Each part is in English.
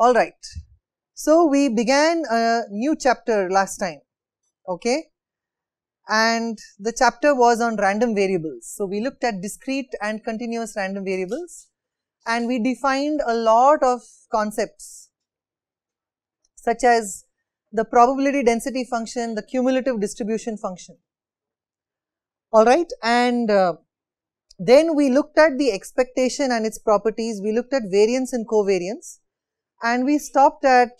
Alright, so we began a new chapter last time, okay, and the chapter was on random variables. So we looked at discrete and continuous random variables and we defined a lot of concepts such as the probability density function, the cumulative distribution function. Alright, and then we looked at the expectation and its properties, we looked at variance and covariance, and we stopped at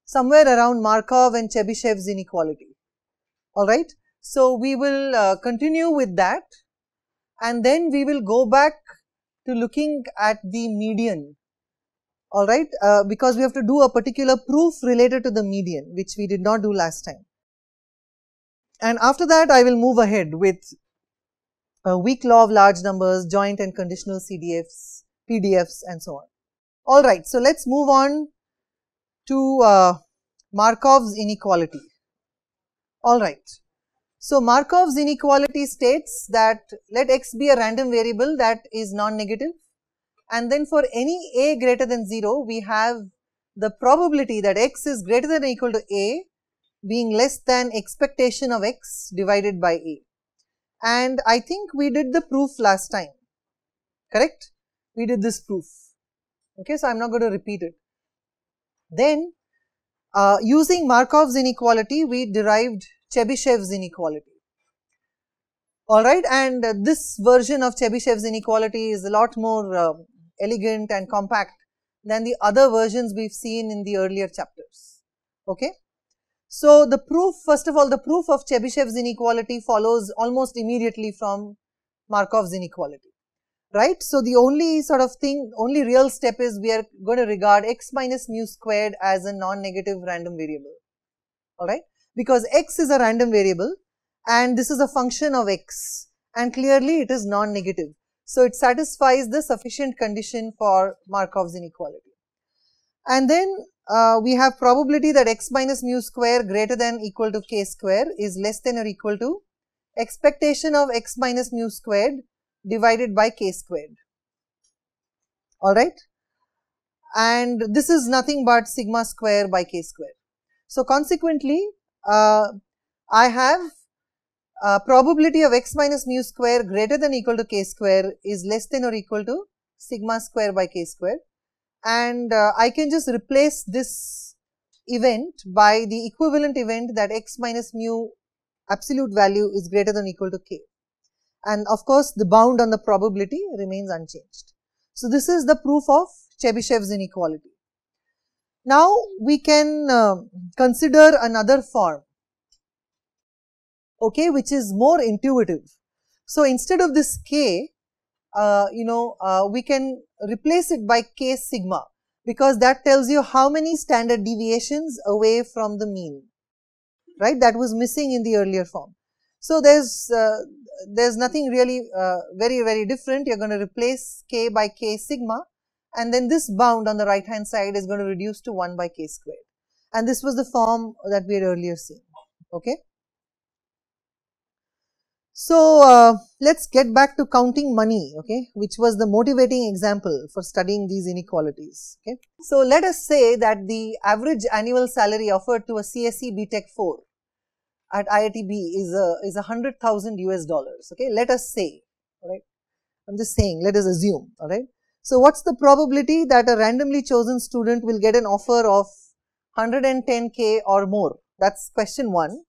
somewhere around Markov and Chebyshev's inequality. Alright, so we will continue with that and then we will go back to looking at the median. Alright, because we have to do a particular proof related to the median, which we did not do last time. And after that I will move ahead with weak law of large numbers, joint and conditional CDFs, PDFs and so on. Alright, so let's move on to Markov's inequality. Alright, so Markov's inequality states that let x be a random variable that is non-negative, and then for any a greater than 0 we have the probability that x is greater than or equal to a being less than expectation of x divided by a. And I think we did the proof last time, correct? We did this proof, okay, so I am not going to repeat it. Then using Markov's inequality we derived Chebyshev's inequality. Alright, and this version of Chebyshev's inequality is a lot more elegant and compact than the other versions we have seen in the earlier chapters, okay. So the proof, first of all, the proof of Chebyshev's inequality follows almost immediately from Markov's inequality, right. So the only sort of thing, only real step is we are going to regard x minus mu squared as a non-negative random variable, alright, because x is a random variable and this is a function of x and clearly it is non-negative. So it satisfies the sufficient condition for Markov's inequality. And then we have probability that x minus mu square greater than equal to k square is less than or equal to expectation of x minus mu squared divided by k squared, alright, and this is nothing but sigma square by k square. So consequently I have probability of x minus mu square greater than equal to k square is less than or equal to sigma square by k square, and I can just replace this event by the equivalent event that x minus mu absolute value is greater than or equal to k, and of course the bound on the probability remains unchanged. So this is the proof of Chebyshev's inequality. Now we can consider another form, okay, which is more intuitive. So instead of this k, we can replace it by k sigma, because that tells you how many standard deviations away from the mean, right, that was missing in the earlier form. So there's nothing really very different. You are going to replace k by k sigma, and then this bound on the right hand side is going to reduce to 1 by k squared, and this was the form that we had earlier seen, okay. So let's get back to counting money, okay, which was the motivating example for studying these inequalities, okay. So let us say that the average annual salary offered to a CSE BTech 4 at IITB is $100,000 okay. Let us say, alright, I am just saying, let us assume, alright. So what's the probability that a randomly chosen student will get an offer of 110k or more? That's question 1.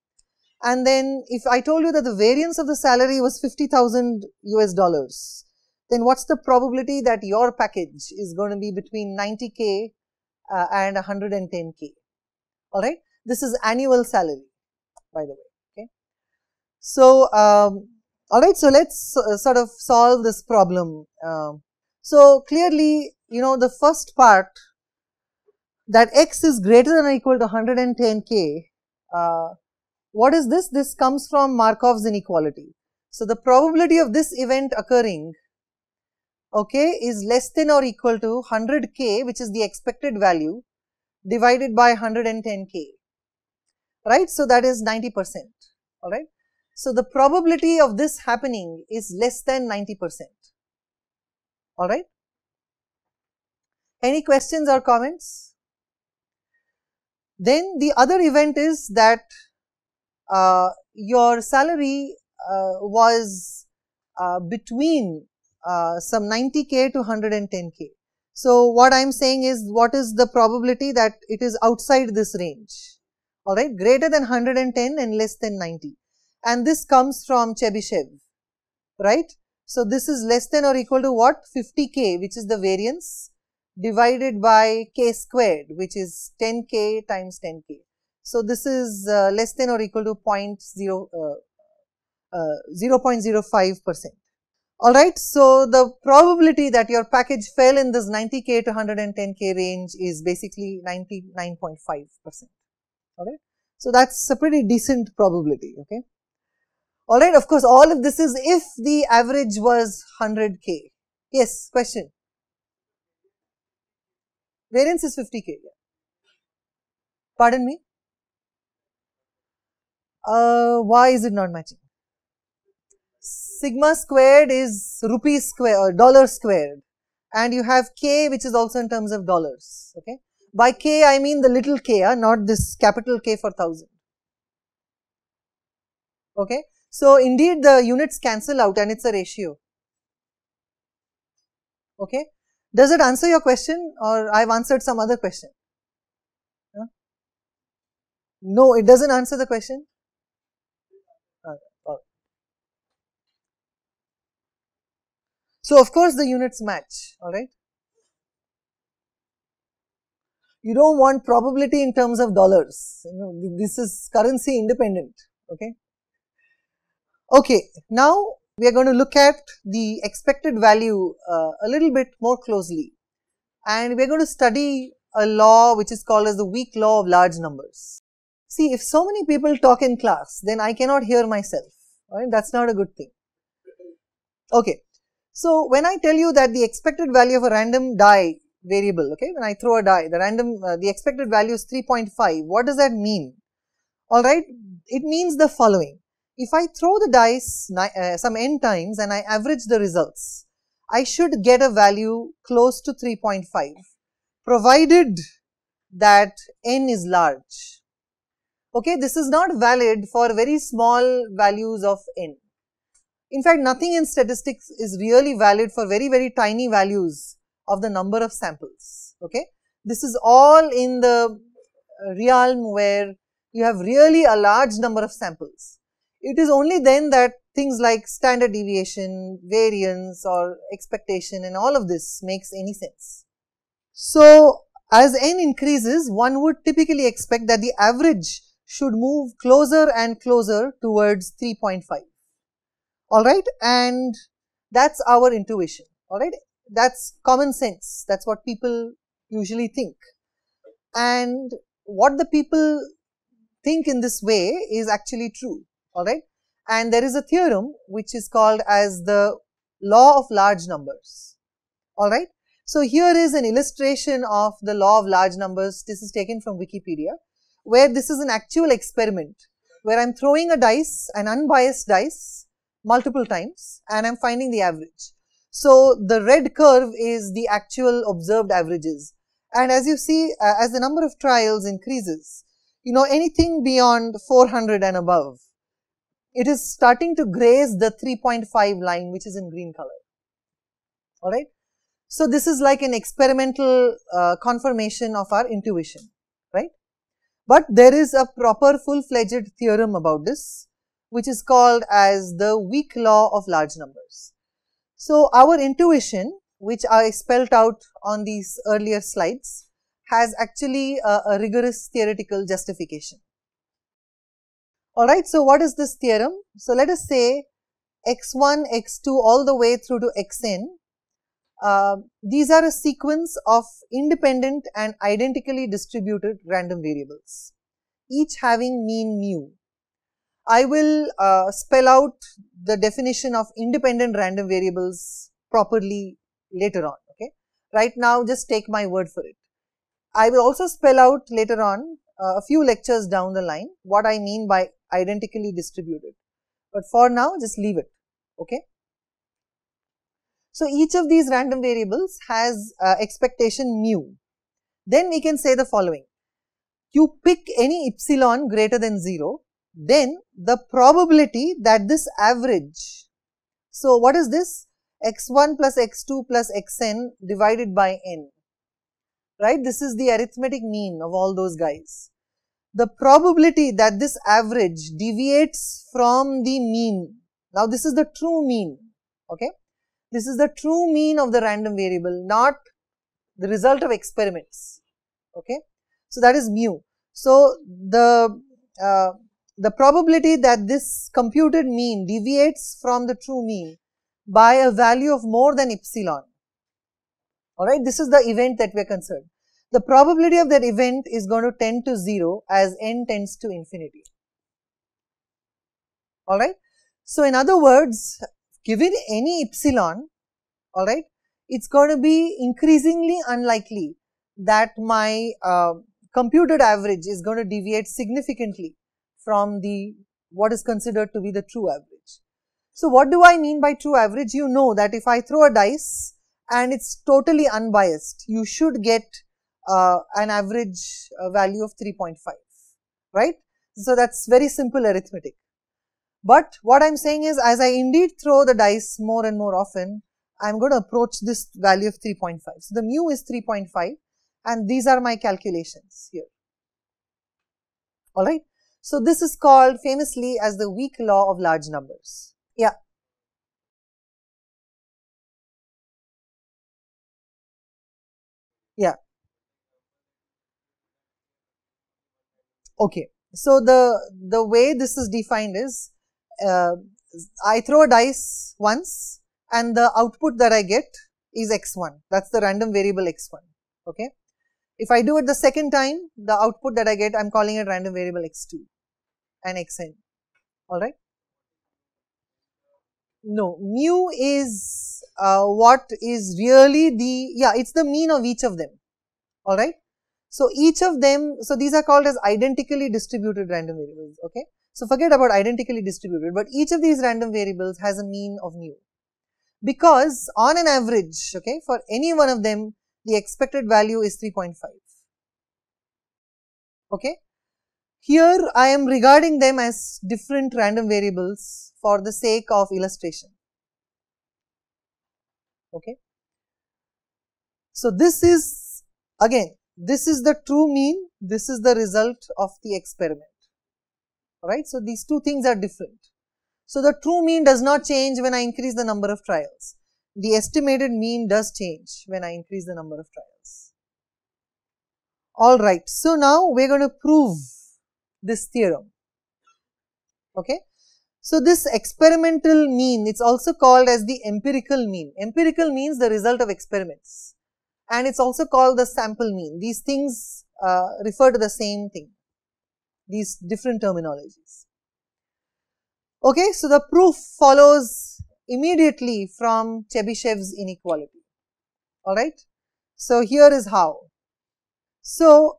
And then if I told you that the variance of the salary was $50,000, then what's the probability that your package is going to be between 90k and 110k, alright. This is annual salary, by the way, okay. So alright, so let's sort of solve this problem. So clearly, the first part, that x is greater than or equal to 110k, what is this? This comes from Markov's inequality. So the probability of this event occurring, okay, is less than or equal to 100k, which is the expected value, divided by 110k, right. So that is 90%, alright. So the probability of this happening is less than 90%, alright. Any questions or comments? Then the other event is that your salary was between some 90k to 110k. So what I am saying is, what is the probability that it is outside this range? Alright, greater than 110 and less than 90. And this comes from Chebyshev, right? So this is less than or equal to what? 50k, which is the variance, divided by k squared, which is 10k times 10k. So this is less than or equal to 0.05%. Alright, so the probability that your package fell in this 90k to 110k range is basically 99.5%. Alright, so that's a pretty decent probability. Okay. Alright, of course, all of this is if the average was 100k. Yes, question. Variance is 50k. Pardon me? Why is it not matching? Sigma squared is rupees square or dollar squared, and you have k, which is also in terms of dollars. Okay. By k, I mean the little k, not this capital K for 1000. Okay. So indeed the units cancel out and it's a ratio. Okay. Does it answer your question, or I've answered some other question? Huh? No, it doesn't answer the question. So of course the units match. Alright. You don't want probability in terms of dollars. You know, this is currency independent. Okay. Okay. Now we are going to look at the expected value a little bit more closely, and we are going to study a law which is called as the weak law of large numbers. See, if so many people talk in class, then I cannot hear myself. Right? That's not a good thing. Okay. So when I tell you that the expected value of a random die variable, okay, when I throw a die, the expected value is 3.5. What does that mean? Alright, it means the following. If I throw the dice some n times and I average the results, I should get a value close to 3.5, provided that n is large. Okay, this is not valid for very small values of n. In fact, nothing in statistics is really valid for very, very tiny values of the number of samples. Okay, this is all in the realm where you have really a large number of samples. It is only then that things like standard deviation, variance or expectation and all of this makes any sense. So as n increases, one would typically expect that the average should move closer and closer towards 3.5. Alright, and that's our intuition. Alright, that's common sense. That's what people usually think. And what the people think in this way is actually true. Alright, and there is a theorem which is called as the law of large numbers. Alright, so here is an illustration of the law of large numbers. This is taken from Wikipedia, where this is an actual experiment where I am throwing a dice, an unbiased dice, multiple times, and I am finding the average. So the red curve is the actual observed averages, and as you see, as the number of trials increases, you know, anything beyond 400 and above, it is starting to graze the 3.5 line, which is in green color. Alright. So this is like an experimental confirmation of our intuition, right? But there is a proper full-fledged theorem about this, which is called as the weak law of large numbers. So our intuition, which I spelled out on these earlier slides, has actually a rigorous theoretical justification. Alright, so what is this theorem? So let us say x1, x2 all the way through to xn. These are a sequence of independent and identically distributed random variables, each having mean mu. I will spell out the definition of independent random variables properly later on. Okay, right now just take my word for it. I will also spell out later on a few lectures down the line what I mean by identically distributed, but for now just leave it. Okay. So each of these random variables has expectation mu. Then we can say the following. you pick any epsilon greater than 0, then the probability that this average, so what is this? X1 plus X2 plus Xn divided by n, right? This is the arithmetic mean of all those guys. The probability that this average deviates from the mean, now this is the true mean, okay? This is the true mean of the random variable, not the result of experiments, okay? So that is mu. So the probability that this computed mean deviates from the true mean by a value of more than epsilon, alright, this is the event that we are concerned. The probability of that event is going to tend to 0 as n tends to infinity, alright. So in other words, given any epsilon, alright, it's going to be increasingly unlikely that my computed average is going to deviate significantly from the what is considered to be the true average. So what do I mean by true average? You know that if I throw a dice and it's totally unbiased, you should get an average value of 3.5, right? So that's very simple arithmetic. But what I'm saying is, as I indeed throw the dice more and more often, I'm going to approach this value of 3.5. So the mu is 3.5 and these are my calculations here, alright. So this is called famously as the weak law of large numbers. Yeah. Yeah. Okay. So the way this is defined is, I throw a dice once and the output that I get is x1. That's the random variable x1. Okay. If I do it the second time, the output that I get, I'm calling it random variable x2 and xn. Alright. No, mu is what is really the, yeah, it's the mean of each of them. Alright. So each of them, so these are called as identically distributed random variables. Okay. So forget about identically distributed, but each of these random variables has a mean of mu. Because on an average, okay, for any one of them, the expected value is 3.5. Okay. Here I am regarding them as different random variables for the sake of illustration. Okay. So this is, again, this is the true mean, this is the result of the experiment. Alright. So these two things are different. So the true mean does not change when I increase the number of trials. The estimated mean does change when I increase the number of trials. Alright. So now we are going to prove this theorem. Okay. So this experimental mean, it's also called as the empirical mean. Empirical means the result of experiments, and it's also called the sample mean. These things refer to the same thing, these different terminologies. Okay, so the proof follows immediately from Chebyshev's inequality. Alright, so here is how. So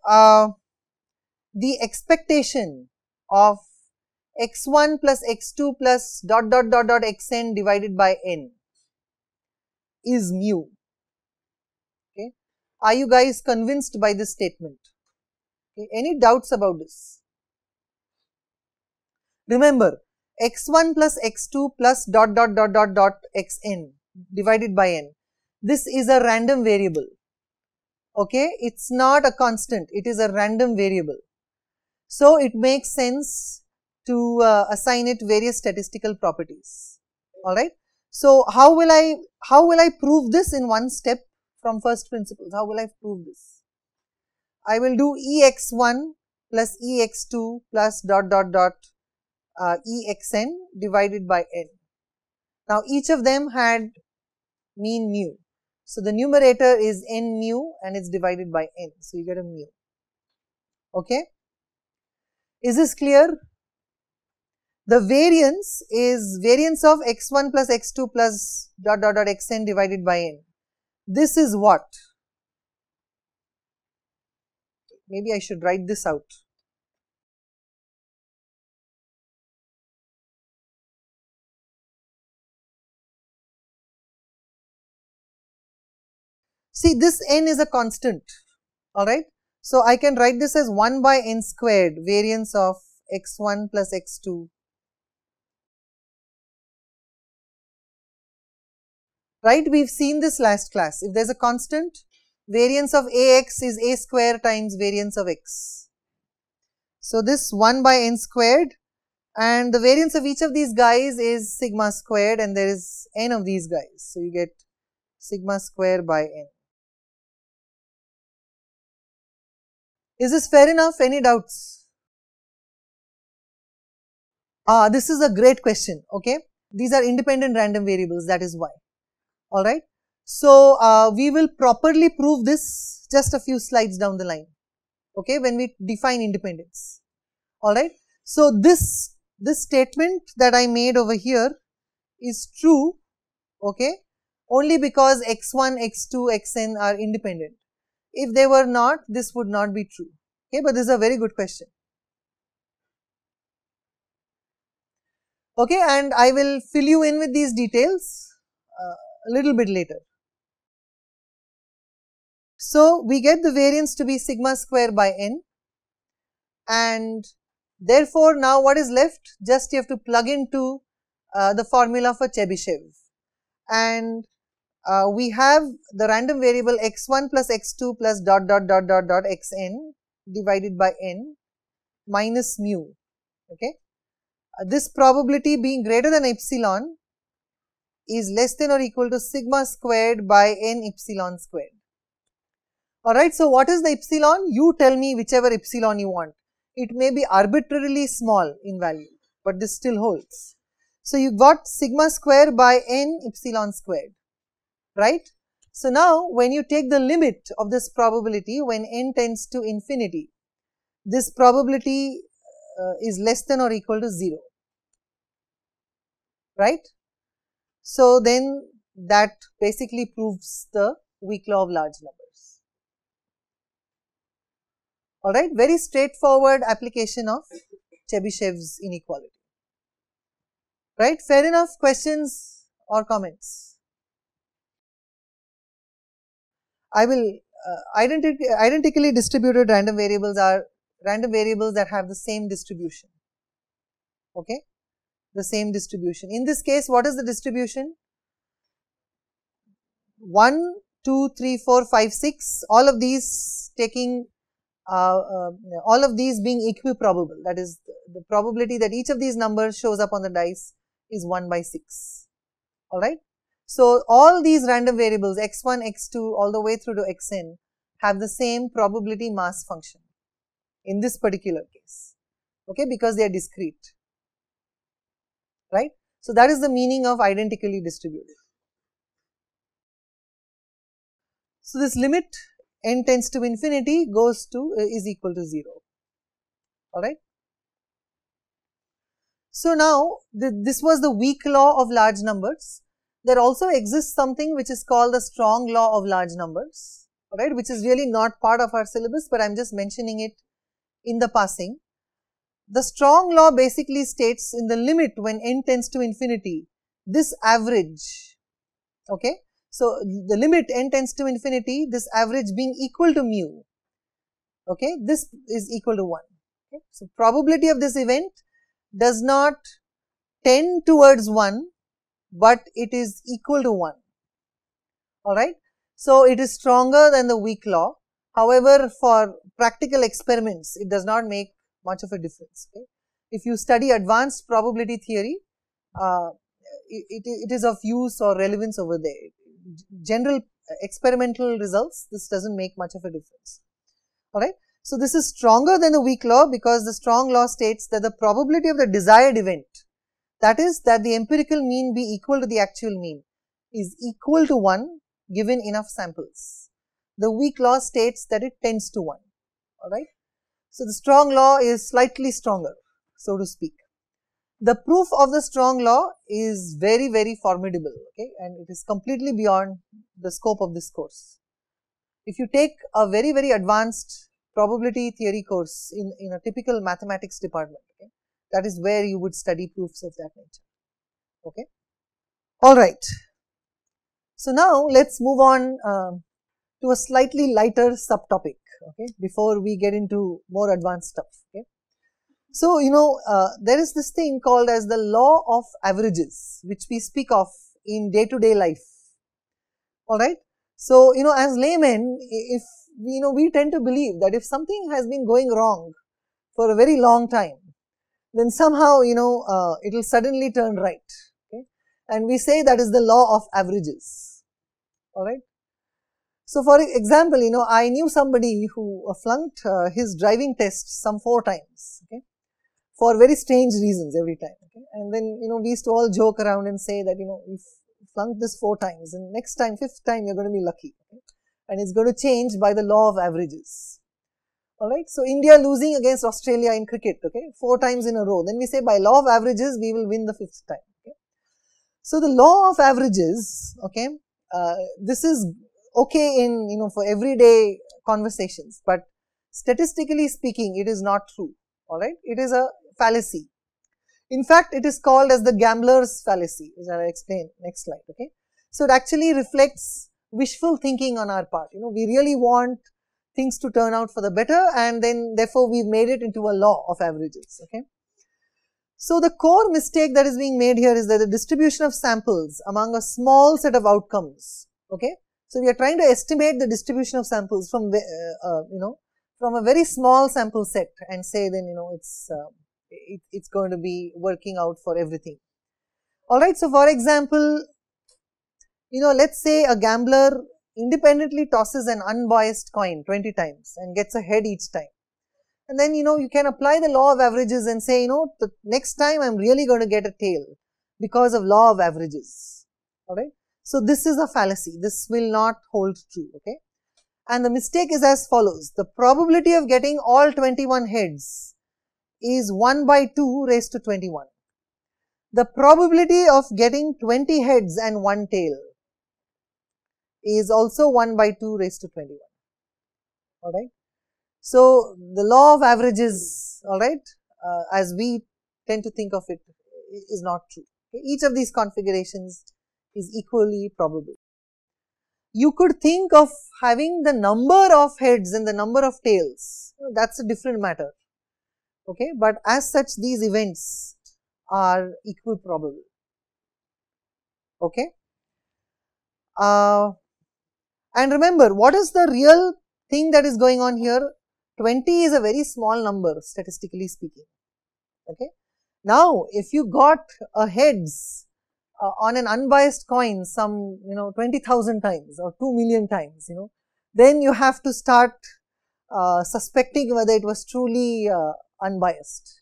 the expectation of x1 plus x2 plus dot dot dot dot xn divided by n is mu. Okay. Are you guys convinced by this statement? Okay. Any doubts about this? Remember, x1 plus x2 plus dot dot dot dot dot xn divided by n. This is a random variable. Okay. It's not a constant. It is a random variable. So it makes sense to assign it various statistical properties. Alright. So how will I prove this in one step from first principles? How will I prove this? I will do ex1 plus ex2 plus dot dot dot exn divided by n. Now each of them had mean mu. So the numerator is n mu and it's divided by n. So you get a mu. Okay. Is this clear? The variance is variance of x1 plus x2 plus dot dot dot xn divided by n. This is what? Maybe I should write this out. See, this n is a constant, alright. So I can write this as 1 by n squared variance of x1 plus x2. Right, we've seen this last class. If there's a constant, variance of ax is a square times variance of x. So this 1 by n squared, and the variance of each of these guys is sigma squared, and there is n of these guys. So you get sigma square by n. Is this fair enough? Any doubts? This is a great question. Okay, these are independent random variables, that is why. Alright. So we will properly prove this just a few slides down the line, okay, when we define independence. Alright. So this statement that I made over here is true, okay, only because x1, x2, xn are independent. If they were not, this would not be true. Okay, but this is a very good question. Okay, and I will fill you in with these details a little bit later. So we get the variance to be sigma square by n, and therefore now what is left? Just you have to plug into the formula for Chebyshev, and we have the random variable x1 plus x2 plus dot dot dot dot dot xn divided by n minus mu. Okay, this probability being greater than epsilon is less than or equal to sigma squared by n epsilon squared. Alright, so what is the epsilon? You tell me whichever epsilon you want. It may be arbitrarily small in value, but this still holds. So you got sigma square by n epsilon squared, right? So now when you take the limit of this probability when n tends to infinity, this probability is less than or equal to 0, right? So then that basically proves the weak law of large numbers. Alright, very straightforward application of Chebyshev's inequality. Right, fair enough? Questions or comments? I will identically distributed random variables are random variables that have the same distribution. Okay, the same distribution. In this case, what is the distribution? 1, 2, 3, 4, 5, 6, all of these taking all of these being equiprobable, that is the probability that each of these numbers shows up on the dice is 1 by 6, alright. So all these random variables x1, x2 all the way through to xn have the same probability mass function in this particular case, okay, because they are discrete, right. So that is the meaning of identically distributed. So this limit n tends to infinity goes to is equal to 0, alright. So now this was the weak law of large numbers. There also exists something which is called the strong law of large numbers, alright, which is really not part of our syllabus, but I am just mentioning it in the passing. The strong law basically states in the limit when n tends to infinity, this average, okay. So the limit n tends to infinity, this average being equal to mu, okay, this is equal to 1. Okay. So probability of this event does not tend towards 1, but it is equal to 1, alright. So it is stronger than the weak law. However, for practical experiments, it does not make much of a difference. Okay. If you study advanced probability theory, it is of use or relevance over there. General experimental results, this does not make much of a difference, alright. So this is stronger than the weak law because the strong law states that the probability of the desired event, that is that the empirical mean be equal to the actual mean, is equal to 1 given enough samples. The weak law states that it tends to 1, alright. So the strong law is slightly stronger, so to speak. The proof of the strong law is very, very formidable, okay, and it is completely beyond the scope of this course. If you take a very, very advanced probability theory course in a typical mathematics department, okay, that is where you would study proofs of that nature, okay. Alright. So now let us move on to a slightly lighter subtopic, okay, before we get into more advanced stuff. Okay. So, there is this thing called as the law of averages, which we speak of in day-to-day life. Alright. So, as laymen, if we tend to believe that if something has been going wrong for a very long time, then somehow, it will suddenly turn right. Okay. And we say that is the law of averages. Alright. So, for example, I knew somebody who flunked his driving test some 4 times. Okay. For very strange reasons every time. Okay. And then, we used to all joke around and say that, if you flunked this 4 times and next time, 5th time, you're going to be lucky. Okay. And it's going to change by the law of averages. Alright. So, India losing against Australia in cricket, okay, 4 times in a row. Then we say by law of averages, we will win the 5th time. Okay. So, the law of averages, okay, this is okay in, for everyday conversations, but statistically speaking, it is not true. Alright. It is a fallacy. In fact, it is called as the gambler's fallacy, which I will explain next slide. Okay. So, it actually reflects wishful thinking on our part. We really want things to turn out for the better, and then therefore, we've made it into a law of averages. Okay. So, the core mistake that is being made here is that the distribution of samples among a small set of outcomes. Okay. So, we are trying to estimate the distribution of samples from from a very small sample set and say then it's going to be working out for everything. Alright, so for example, let's say a gambler independently tosses an unbiased coin 20 times and gets a head each time. And then you can apply the law of averages and say the next time I'm really going to get a tail because of law of averages. Alright, so this is a fallacy. This will not hold true. Okay. And the mistake is as follows. The probability of getting all 21 heads is 1 by 2 raised to 21. The probability of getting 20 heads and 1 tail is also 1 by 2 raised to 21. Alright. So, the law of averages, alright, as we tend to think of it, is not true. Okay. Each of these configurations is equally probable. You could think of having the number of heads and the number of tails. That's a different matter. Okay, but as such, these events are equal probable. Okay. And remember, what is the real thing that is going on here? 20 is a very small number, statistically speaking. Okay. Now, if you got a heads on an unbiased coin some 20,000 times or 2 million times, then you have to start suspecting whether it was truly unbiased,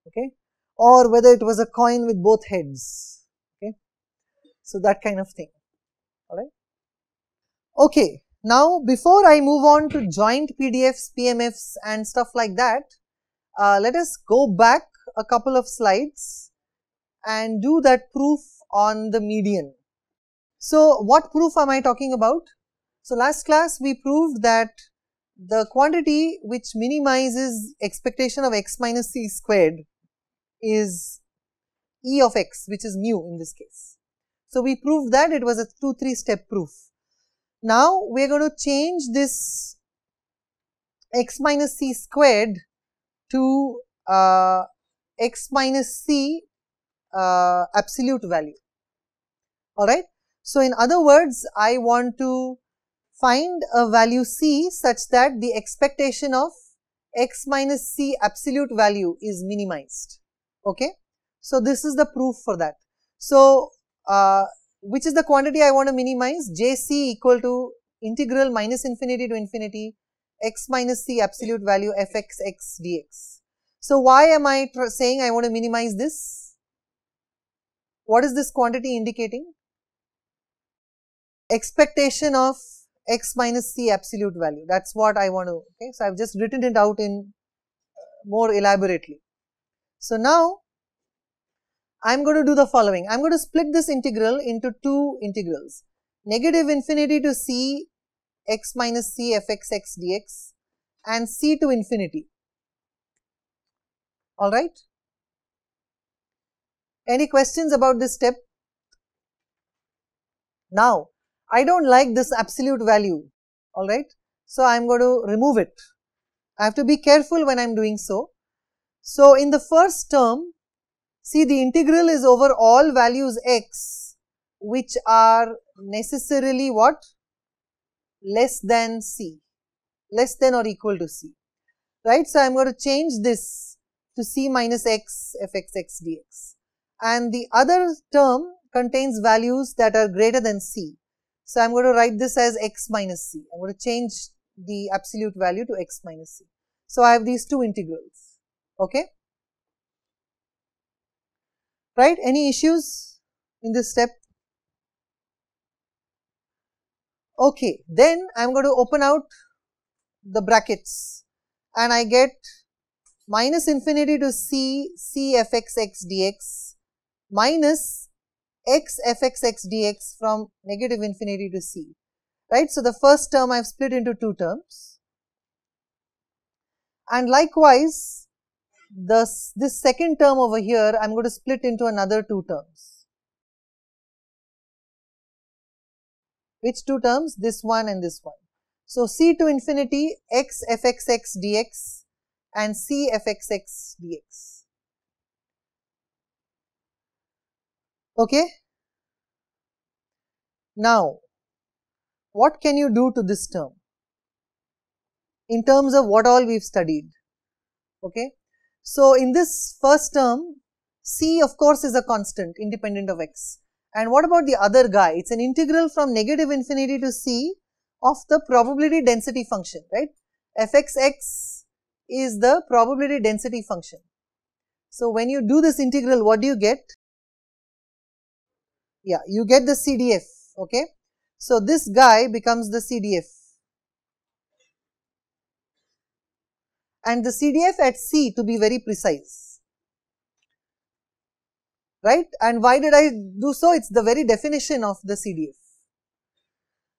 okay, or whether it was a coin with both heads. Okay. So, that kind of thing. Alright. Okay. Now, before I move on to joint PDFs, PMFs and stuff like that, let us go back a couple of slides and do that proof on the median. So, what proof am I talking about? So, last class we proved that the quantity which minimizes expectation of x minus c squared is E of x, which is mu in this case. So, we proved that it was a 2-3 step proof. Now, we are going to change this x minus c squared to x minus c absolute value. Alright. So, in other words, I want to find a value c such that the expectation of x minus c absolute value is minimized. Okay. So, this is the proof for that. So, which is the quantity I want to minimize? Jc equal to integral minus infinity to infinity x minus c absolute value fx x dx. So, why am I saying I want to minimize this? What is this quantity indicating? Expectation of x minus c absolute value. That is what I want to, okay. So, I have just written it out in more elaborately. So, now I am going to do the following. I am going to split this integral into 2 integrals, negative infinity to c x minus c fx x dx and c to infinity. Alright. Any questions about this step? Now, I do not like this absolute value, alright. So I am going to remove it. I have to be careful when I am doing so. So in the first term, see, the integral is over all values x which are necessarily what? Less than c, less than or equal to c, right. So I am going to change this to c minus x fxx dx, and the other term contains values that are greater than c. So I am going to write this as x minus c. I am going to change the absolute value to x minus c. So I have these two integrals, okay. Right, any issues in this step? Okay, then I am going to open out the brackets and I get minus infinity to c fxx dx minus x fxx dx from negative infinity to c, right. So the first term I have split into two terms, and likewise this second term over here I am going to split into another two terms. Which two terms? This one and this one. So c to infinity x fxx dx and c fxx dx. Okay. Now, what can you do to this term in terms of what all we have studied? Okay. So, in this first term, c of course is a constant independent of x. And what about the other guy? It is an integral from negative infinity to c of the probability density function, right. Fxx is the probability density function. So, when you do this integral, what do you get? Yeah, you get the CDF, okay. So, this guy becomes the CDF, and the CDF at C, to be very precise, right. And why did I do so? It is the very definition of the CDF.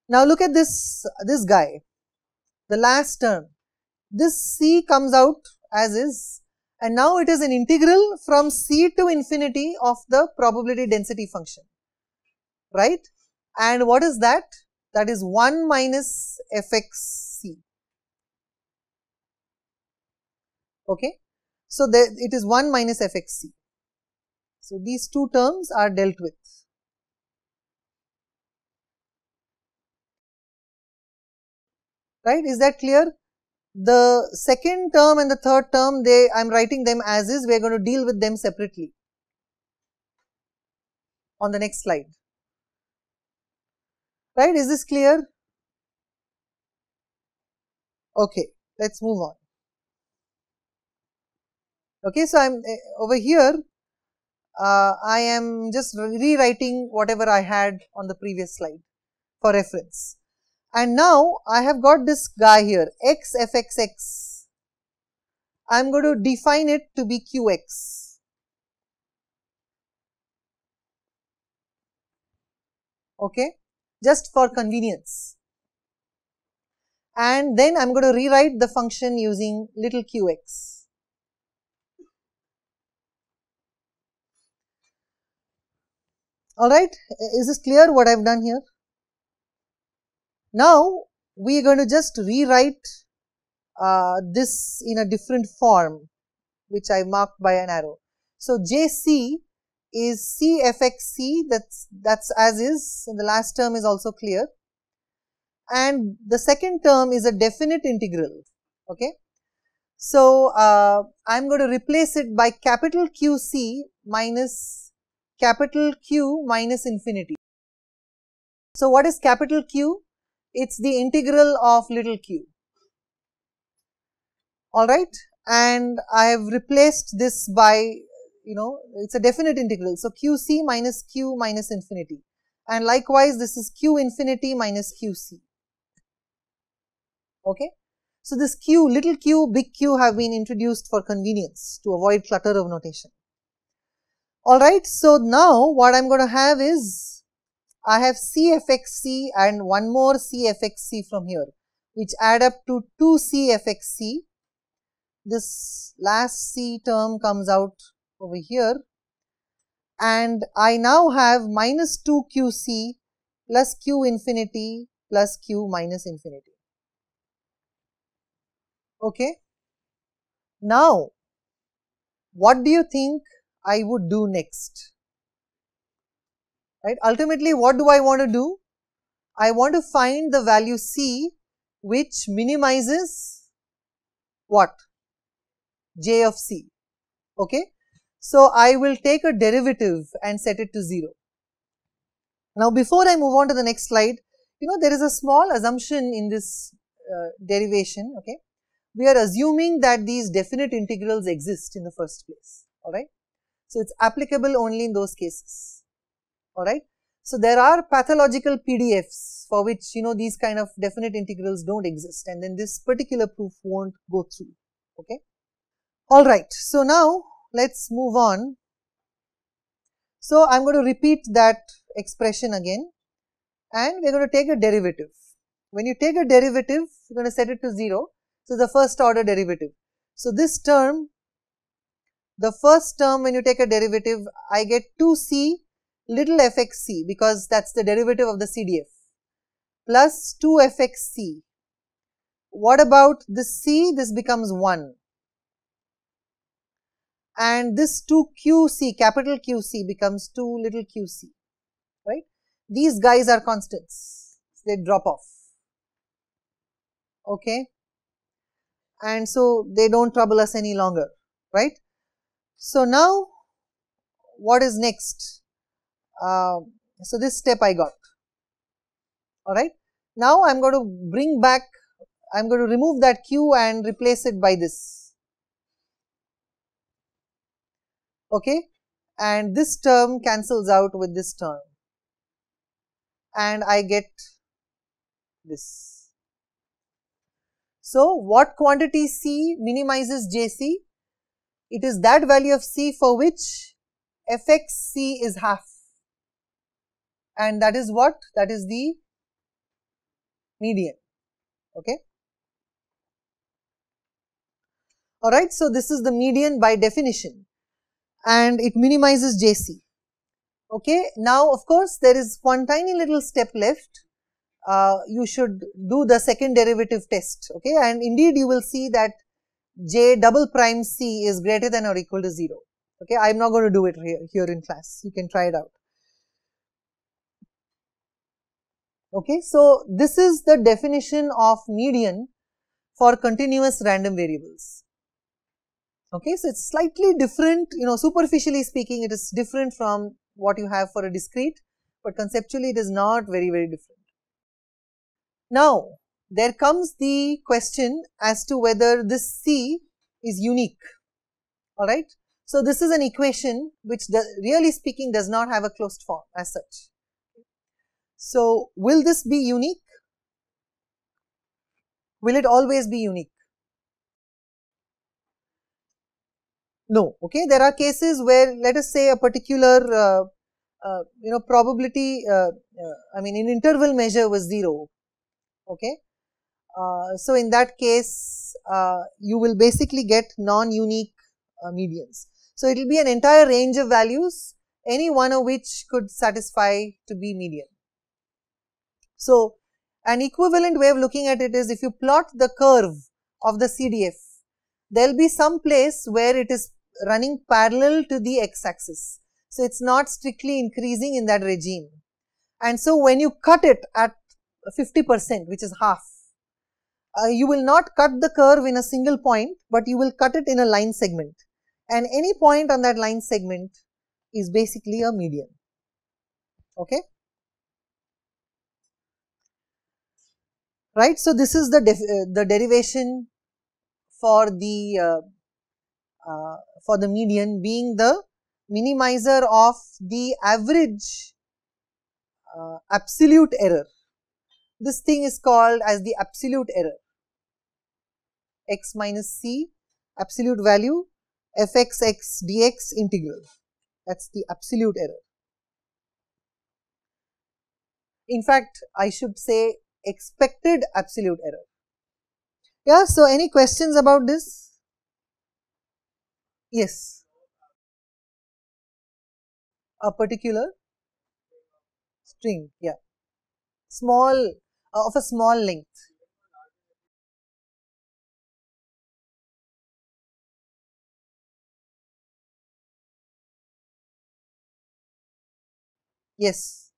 Now, look at this guy, the last term. This C comes out as is, and now it is an integral from C to infinity of the probability density function, right. And what is that? That is 1 minus fxc, okay. So, it is 1 minus fxc. So, these two terms are dealt with. Right, is that clear? The second term and the third term, I am writing them as is, we are going to deal with them separately on the next slide. Right, is this clear? Okay, let us move on. Okay, so I am over here, I am just rewriting whatever I had on the previous slide for reference. And now I have got this guy here, x fxx. I am going to define it to be qx. Okay, just for convenience. And then I am going to rewrite the function using little qx. Alright, is this clear what I have done here? Now, we are going to just rewrite this in a different form, which I marked by an arrow. So, JC is C fxc, that's as is, and the last term is also clear. And the second term is a definite integral, okay. So, I am going to replace it by capital QC minus capital Q minus infinity. So, what is capital Q? It is the integral of little q, alright, and I have replaced this by, it is a definite integral. So, QC minus Q minus infinity, and likewise this is Q infinity minus QC, okay. So, this q, little q, big Q have been introduced for convenience to avoid clutter of notation. Alright, so now what I am going to have is, I have CFXC and one more CFXC from here, which add up to 2 CFXC. This last C term comes out over here, and I now have minus 2 QC plus Q infinity plus Q minus infinity. Okay. Now, what do you think I would do next? Right? Ultimately, what do I want to do? I want to find the value c which minimizes what? J of c. Okay. So, I will take a derivative and set it to 0. Now, before I move on to the next slide, there is a small assumption in this derivation. Okay. We are assuming that these definite integrals exist in the first place. Alright. So, it is applicable only in those cases. Alright. So, there are pathological PDFs for which these kind of definite integrals do not exist, and then this particular proof will not go through. Okay. Alright. So, now let us move on. So, I am going to repeat that expression again, and we are going to take a derivative. When you take a derivative, you are going to set it to 0. So, the first order derivative. So, this term, the first term when you take a derivative, I get 2c little fxc, because that is the derivative of the CDF, plus 2fxc. What about this c? This becomes 1. And this 2qc, capital QC, becomes 2 little qc, right? These guys are constants, they drop off. Okay. And so, they do not trouble us any longer, right? So, now what is next? So, this step I got, alright. Now, I am going to bring back, I am going to remove that q and replace it by this, okay, and this term cancels out with this term, and I get this. So, what quantity C minimizes JC? It is that value of C for which fxc is half, and that is what? That is the median, okay. Alright, so this is the median by definition, and it minimizes JC, okay. Now, of course, there is one tiny little step left. You should do the second derivative test, okay, and indeed you will see that J double prime C is greater than or equal to 0, okay. I am not going to do it here in class, you can try it out. Okay, so this is the definition of median for continuous random variables. Okay, so it's slightly different, superficially speaking, it is different from what you have for a discrete, but conceptually it is not very, very different. Now, there comes the question as to whether this C is unique, alright. So, this is an equation which really speaking does not have a closed form as such. So, will this be unique? Will it always be unique? No, okay. There are cases where, let us say, a particular probability, in interval measure was 0, okay. So, in that case, you will basically get non-unique medians. So, it will be an entire range of values, any one of which could satisfy to be median. So, an equivalent way of looking at it is, if you plot the curve of the CDF, there will be some place where it is running parallel to the x-axis. So, it is not strictly increasing in that regime. And so, when you cut it at 50%, which is half, you will not cut the curve in a single point, but you will cut it in a line segment, and any point on that line segment is basically a median, okay. Right. So, this is the derivation for the median being the minimizer of the average absolute error. This thing is called as the absolute error, x minus c absolute value fx x dx integral, that is the absolute error. In fact, I should say expected absolute error. Yeah, so any questions about this? Yes. A particular string, yeah, small, of a small length. Yes.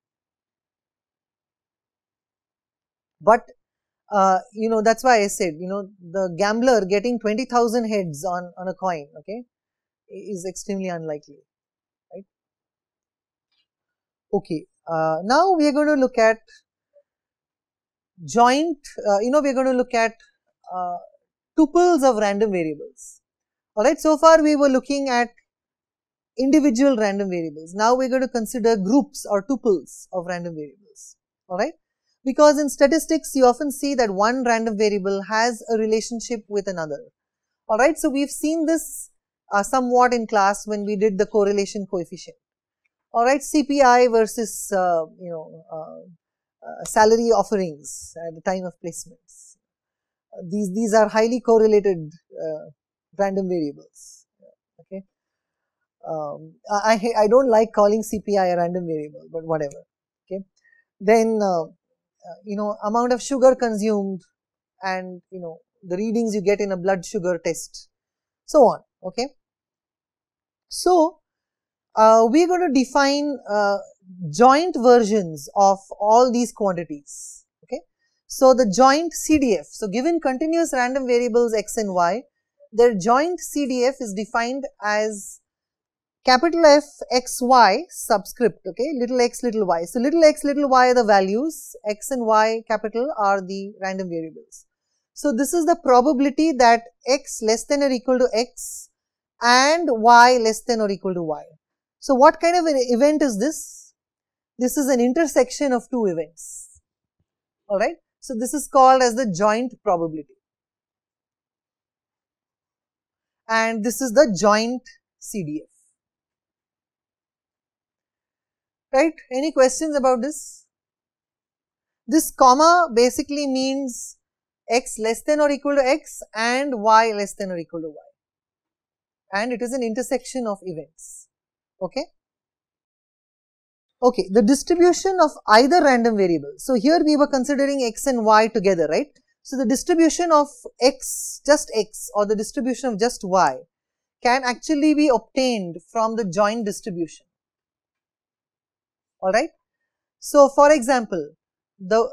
But that's why I said, the gambler getting 20,000 heads on a coin, okay, is extremely unlikely, right? Okay, now we are going to look at joint, we are going to look at uh, tuples of random variables. Alright, so far we were looking at individual random variables. Now we are going to consider groups or tuples of random variables. Alright, because in statistics you often see that one random variable has a relationship with another. Alright, so we have seen this somewhat in class when we did the correlation coefficient. Alright, CPI versus salary offerings at the time of placements. These are highly correlated random variables. Okay, I don't like calling CPI a random variable, but whatever. Okay, then amount of sugar consumed, and the readings you get in a blood sugar test, so on. Okay, so we are going to define joint versions of all these quantities. Okay, so the joint CDF. So given continuous random variables x and y, their joint CDF is defined as capital F x y subscript. Okay, little x little y. So little x little y are the values, x and y capital are the random variables. So this is the probability that x less than or equal to x and y less than or equal to y. So what kind of an event is this? This is an intersection of two events. Alright. So this is called as the joint probability. And this is the joint CDF. Right? Any questions about this? This comma basically means x less than or equal to x and y less than or equal to y. And it is an intersection of events. Okay. Okay, the distribution of either random variable. So here we were considering x and y together, right? So the distribution of x, just x, or the distribution of just y can actually be obtained from the joint distribution. Alright. So for example, the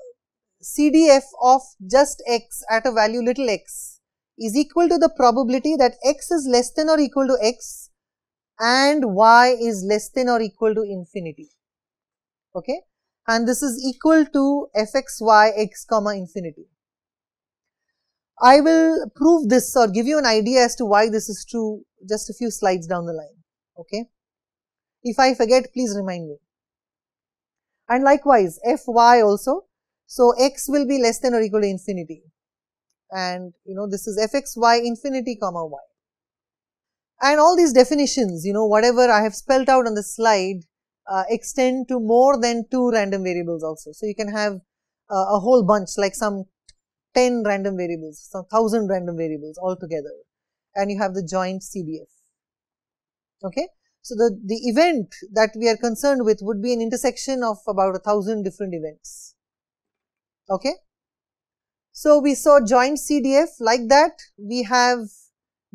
CDF of just x at a value little x is equal to the probability that x is less than or equal to x and y is less than or equal to infinity. Okay, and this is equal to fxy x comma infinity. I will prove this or give you an idea as to why this is true just a few slides down the line. Okay, if I forget, please remind me. And likewise fy also. So x will be less than or equal to infinity, and this is fxy infinity comma y. And all these definitions, whatever I have spelled out on the slide, extend to more than 2 random variables also. So you can have a whole bunch, like some 10 random variables, some 1000 random variables all together, and you have the joint CDF. Okay, so the event that we are concerned with would be an intersection of about 1000 different events. Okay, so we saw joint CDF. Like that, we have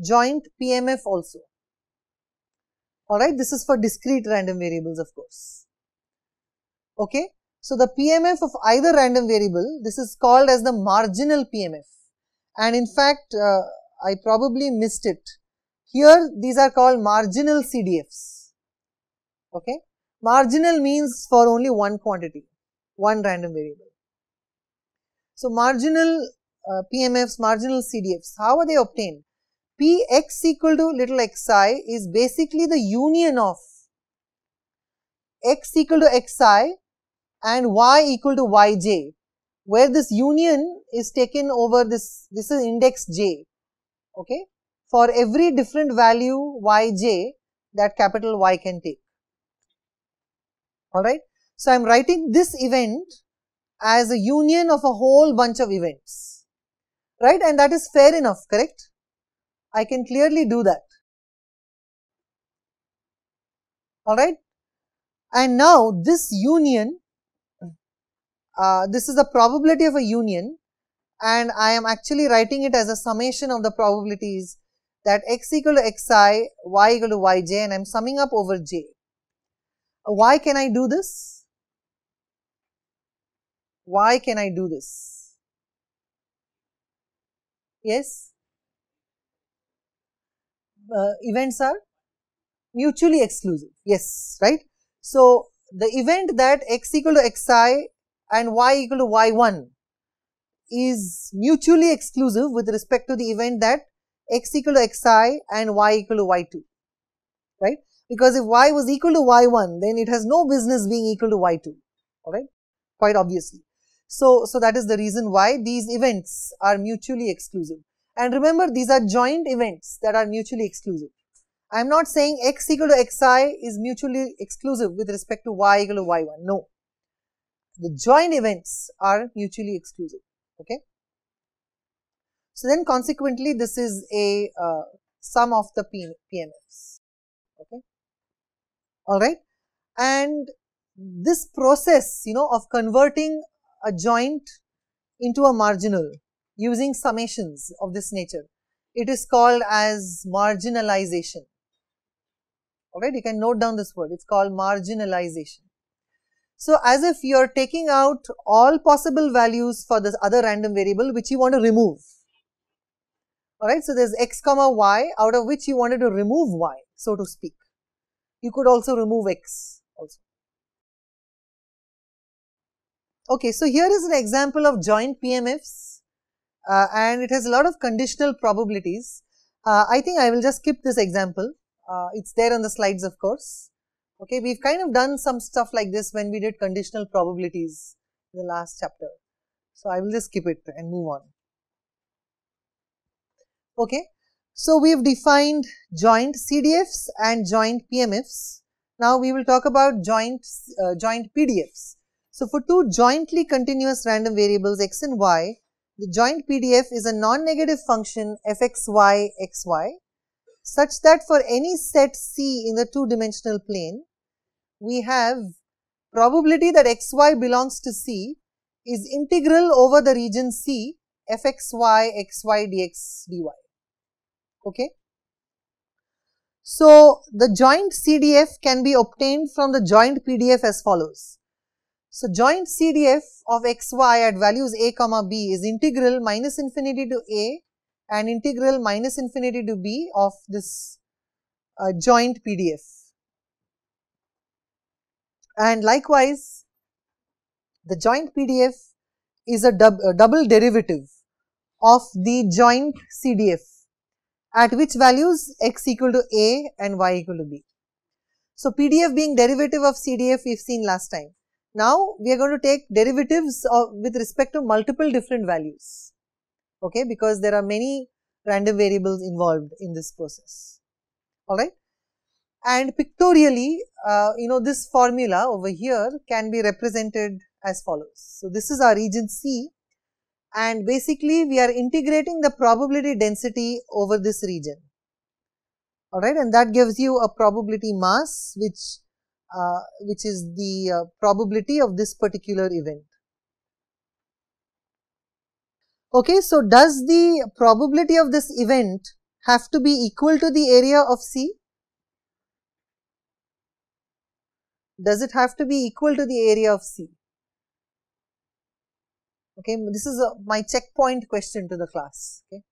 joint PMF also. Alright, this is for discrete random variables, of course. Okay, so the PMF of either random variable, this is called as the marginal PMF, and in fact, I probably missed it. Here, these are called marginal CDFs. Okay, marginal means for only one quantity, one random variable. So marginal PMFs, marginal CDFs, how are they obtained? Px equal to little xi is basically the union of x equal to xi and y equal to yj, where this union is taken over this is index j, okay, for every different value yj that capital Y can take. Alright, so I am writing this event as a union of a whole bunch of events, right, and that is fair enough, correct? I can clearly do that. Alright, and now this union, this is the probability of a union, and I am actually writing it as a summation of the probabilities that x equal to xi, y equal to yj, and I am summing up over j. Why can I do this? Why can I do this? Yes? Events are mutually exclusive. Yes, right? So, the event that x equal to xi and y equal to y1 is mutually exclusive with respect to the event that x equal to xi and y equal to y2, right? Because if y was equal to y1, then it has no business being equal to y2, alright, quite obviously. So that is the reason why these events are mutually exclusive. And remember, these are joint events that are mutually exclusive. I am not saying x equal to xi is mutually exclusive with respect to y equal to y1. No. The joint events are mutually exclusive. Okay. So then consequently, this is a sum of the PMFs. Okay. Alright. And this process, of converting a joint into a marginal using summations of this nature, it is called as marginalization. Alright, you can note down this word, it's called marginalization. So, as if you are taking out all possible values for this other random variable which you want to remove. Alright, so there is x comma y out of which you wanted to remove y, so to speak. You could also remove x also. Okay, so here is an example of joint PMFs and it has a lot of conditional probabilities. I think I will just skip this example. It's there on the slides, of course. Okay, we've kind of done some stuff like this when we did conditional probabilities in the last chapter. So I will just skip it and move on. Okay, so we've defined joint CDFs and joint PMFs. Now we will talk about joint PDFs. So for two jointly continuous random variables x and y, the joint PDF is a non-negative function fxy xy such that for any set C in the two-dimensional plane, we have probability that xy belongs to C is integral over the region C fxy xy dx dy. Okay. So the joint CDF can be obtained from the joint PDF as follows. So joint CDF of xy at values a comma b is integral minus infinity to a and integral minus infinity to b of this joint PDF. And likewise, the joint PDF is a double derivative of the joint CDF at which values x equal to a and y equal to b. So PDF being derivative of CDF we've seen last time. Now we are going to take derivatives with respect to multiple different values, okay, because there are many random variables involved in this process, alright. And pictorially, this formula over here can be represented as follows. So this is our region C and basically we are integrating the probability density over this region, alright, and that gives you a probability mass which is the probability of this particular event. Okay, so does the probability of this event have to be equal to the area of C? Does it have to be equal to the area of C? Okay, this is my checkpoint question to the class. Okay,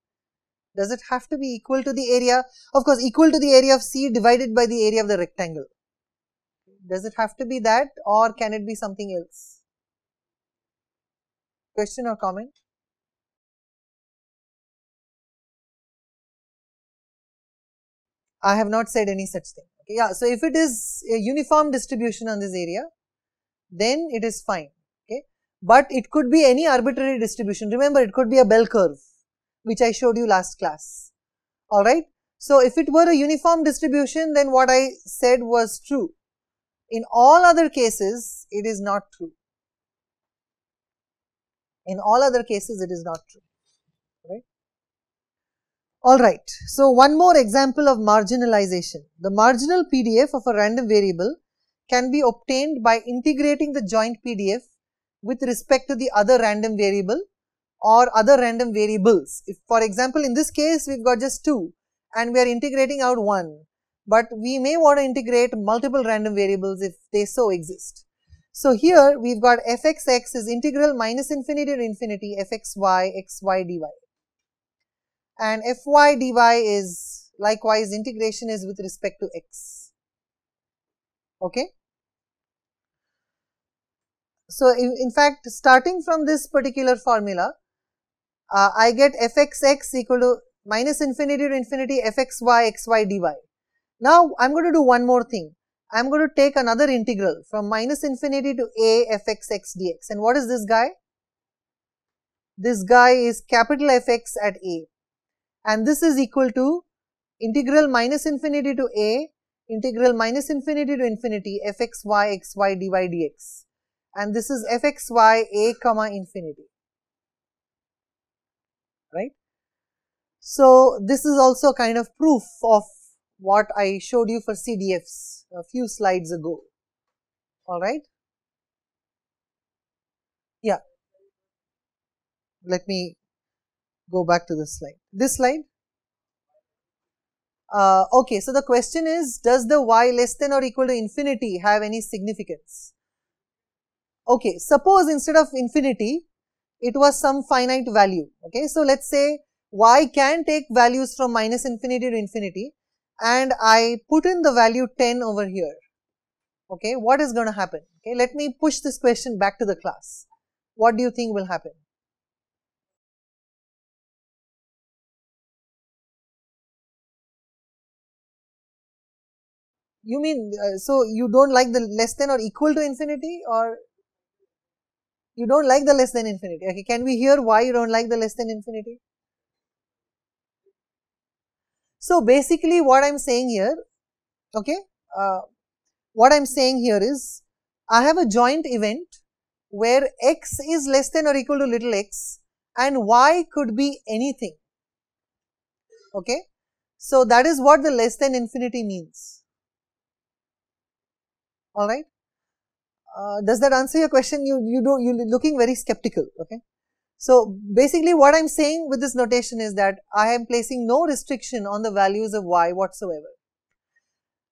does it have to be equal to the area? Of course, equal to the area of C divided by the area of the rectangle. Does it have to be that or can it be something else? Question or comment? I have not said any such thing. Okay, yeah, so if it is a uniform distribution on this area, then it is fine. Okay, but it could be any arbitrary distribution. Remember, it could be a bell curve, which I showed you last class. Alright, so if it were a uniform distribution, then what I said was true. In all other cases, it is not true. In all other cases, it is not true. Right? Alright, so one more example of marginalization. The marginal PDF of a random variable can be obtained by integrating the joint PDF with respect to the other random variable or other random variables. If, for example, in this case, we've got just two and we are integrating out one, but we may want to integrate multiple random variables if they so exist. So here we've got fxx is integral minus infinity to infinity fxy xy dy, and fy dy is likewise integration is with respect to x. Okay. So in fact, starting from this particular formula, I get fxx equal to minus infinity to infinity fxy xy dy. Now I am going to do one more thing. I am going to take another integral from minus infinity to a fxx dx. And what is this guy? This guy is capital Fx at a, and this is equal to integral minus infinity to a integral minus infinity to infinity fxy xy dy dx, and this is fxy a comma infinity, right. So this is also kind of proof of what I showed you for CDFs a few slides ago. All right. Yeah. Let me go back to this slide. This slide. Okay. So the question is, does the y less than or equal to infinity have any significance? Okay. Suppose instead of infinity, it was some finite value. Okay. So let's say y can take values from minus infinity to infinity, and I put in the value 10 over here. Okay, what is going to happen? Okay, let me push this question back to the class. What do you think will happen? You mean, so you don't like the less than or equal to infinity, or you don't like the less than infinity? Okay, can we hear why you don't like the less than infinity? So basically what I am saying here, okay, what I am saying here is, I have a joint event where x is less than or equal to little x and y could be anything. Okay, so that is what the less than infinity means. All right. Does that answer your question? You're looking very skeptical. Okay. So basically what I'm saying with this notation is that I am placing no restriction on the values of y whatsoever.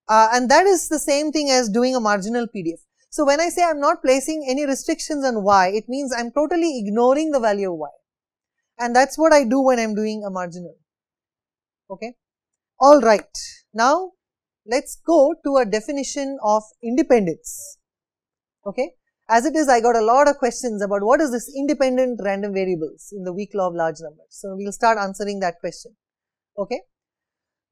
And that is the same thing as doing a marginal PDF. So when I say I'm not placing any restrictions on y, it means I'm totally ignoring the value of y. And that's what I do when I'm doing a marginal. Okay. All right. Now let's go to a definition of independence. Okay. As it is, I got a lot of questions about what is this independent random variables in the weak law of large numbers. So we'll start answering that question. Okay.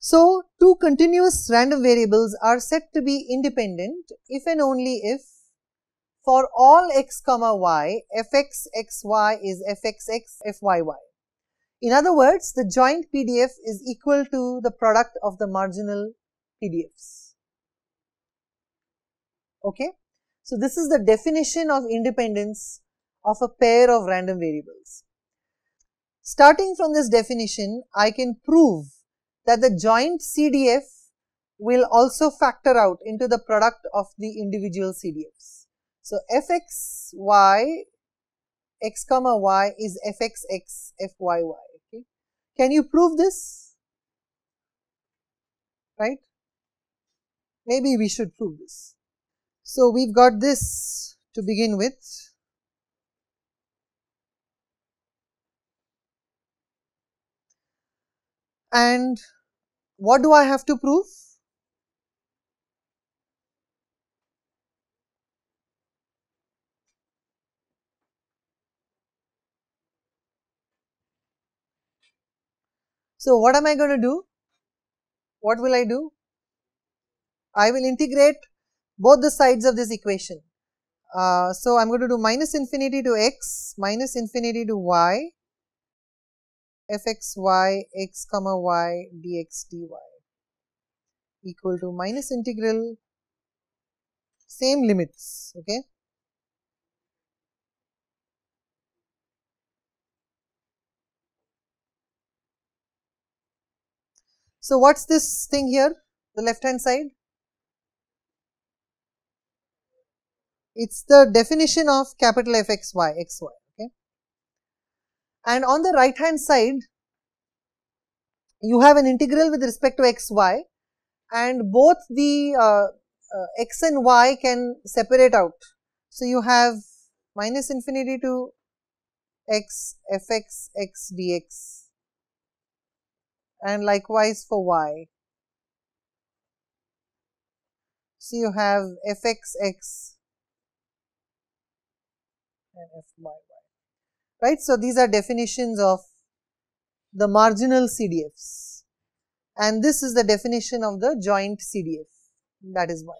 So two continuous random variables are said to be independent if and only if for all x comma y, fx xy is fxx fyy. In other words, the joint PDF is equal to the product of the marginal PDFs. Okay. So this is the definition of independence of a pair of random variables. Starting from this definition, I can prove that the joint CDF will also factor out into the product of the individual CDFs. So fxy x comma y is fxx fyy. Okay. Can you prove this? Right? Maybe we should prove this. So we've got this to begin with. And what do I have to prove? So what am I going to do? What will I do? I will integrate both the sides of this equation. So I'm going to do minus infinity to x minus infinity to y fxy x comma y dx dy equal to minus integral, same limits. Okay. So what's this thing here, the left hand side? It's the definition of capital Fxy xy. Okay. And on the right hand side, you have an integral with respect to xy, and both the x and y can separate out. So you have minus infinity to x fx x dx, and likewise for y. So you have fxx and fyy, right. So these are definitions of the marginal CDFs, and this is the definition of the joint CDF, that is why.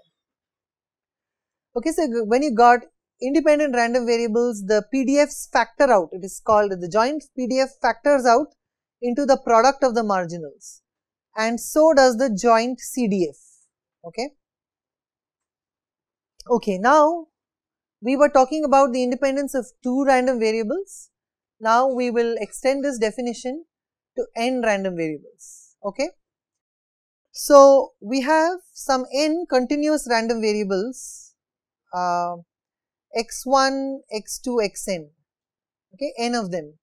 Okay, so when you got independent random variables, the PDFs factor out, it is called the joint PDF factors out into the product of the marginals, and so does the joint CDF. Okay. Okay, now we were talking about the independence of two random variables. Now we will extend this definition to n random variables. Okay. So we have some n continuous random variables, x1, x2, xn, okay, n of them,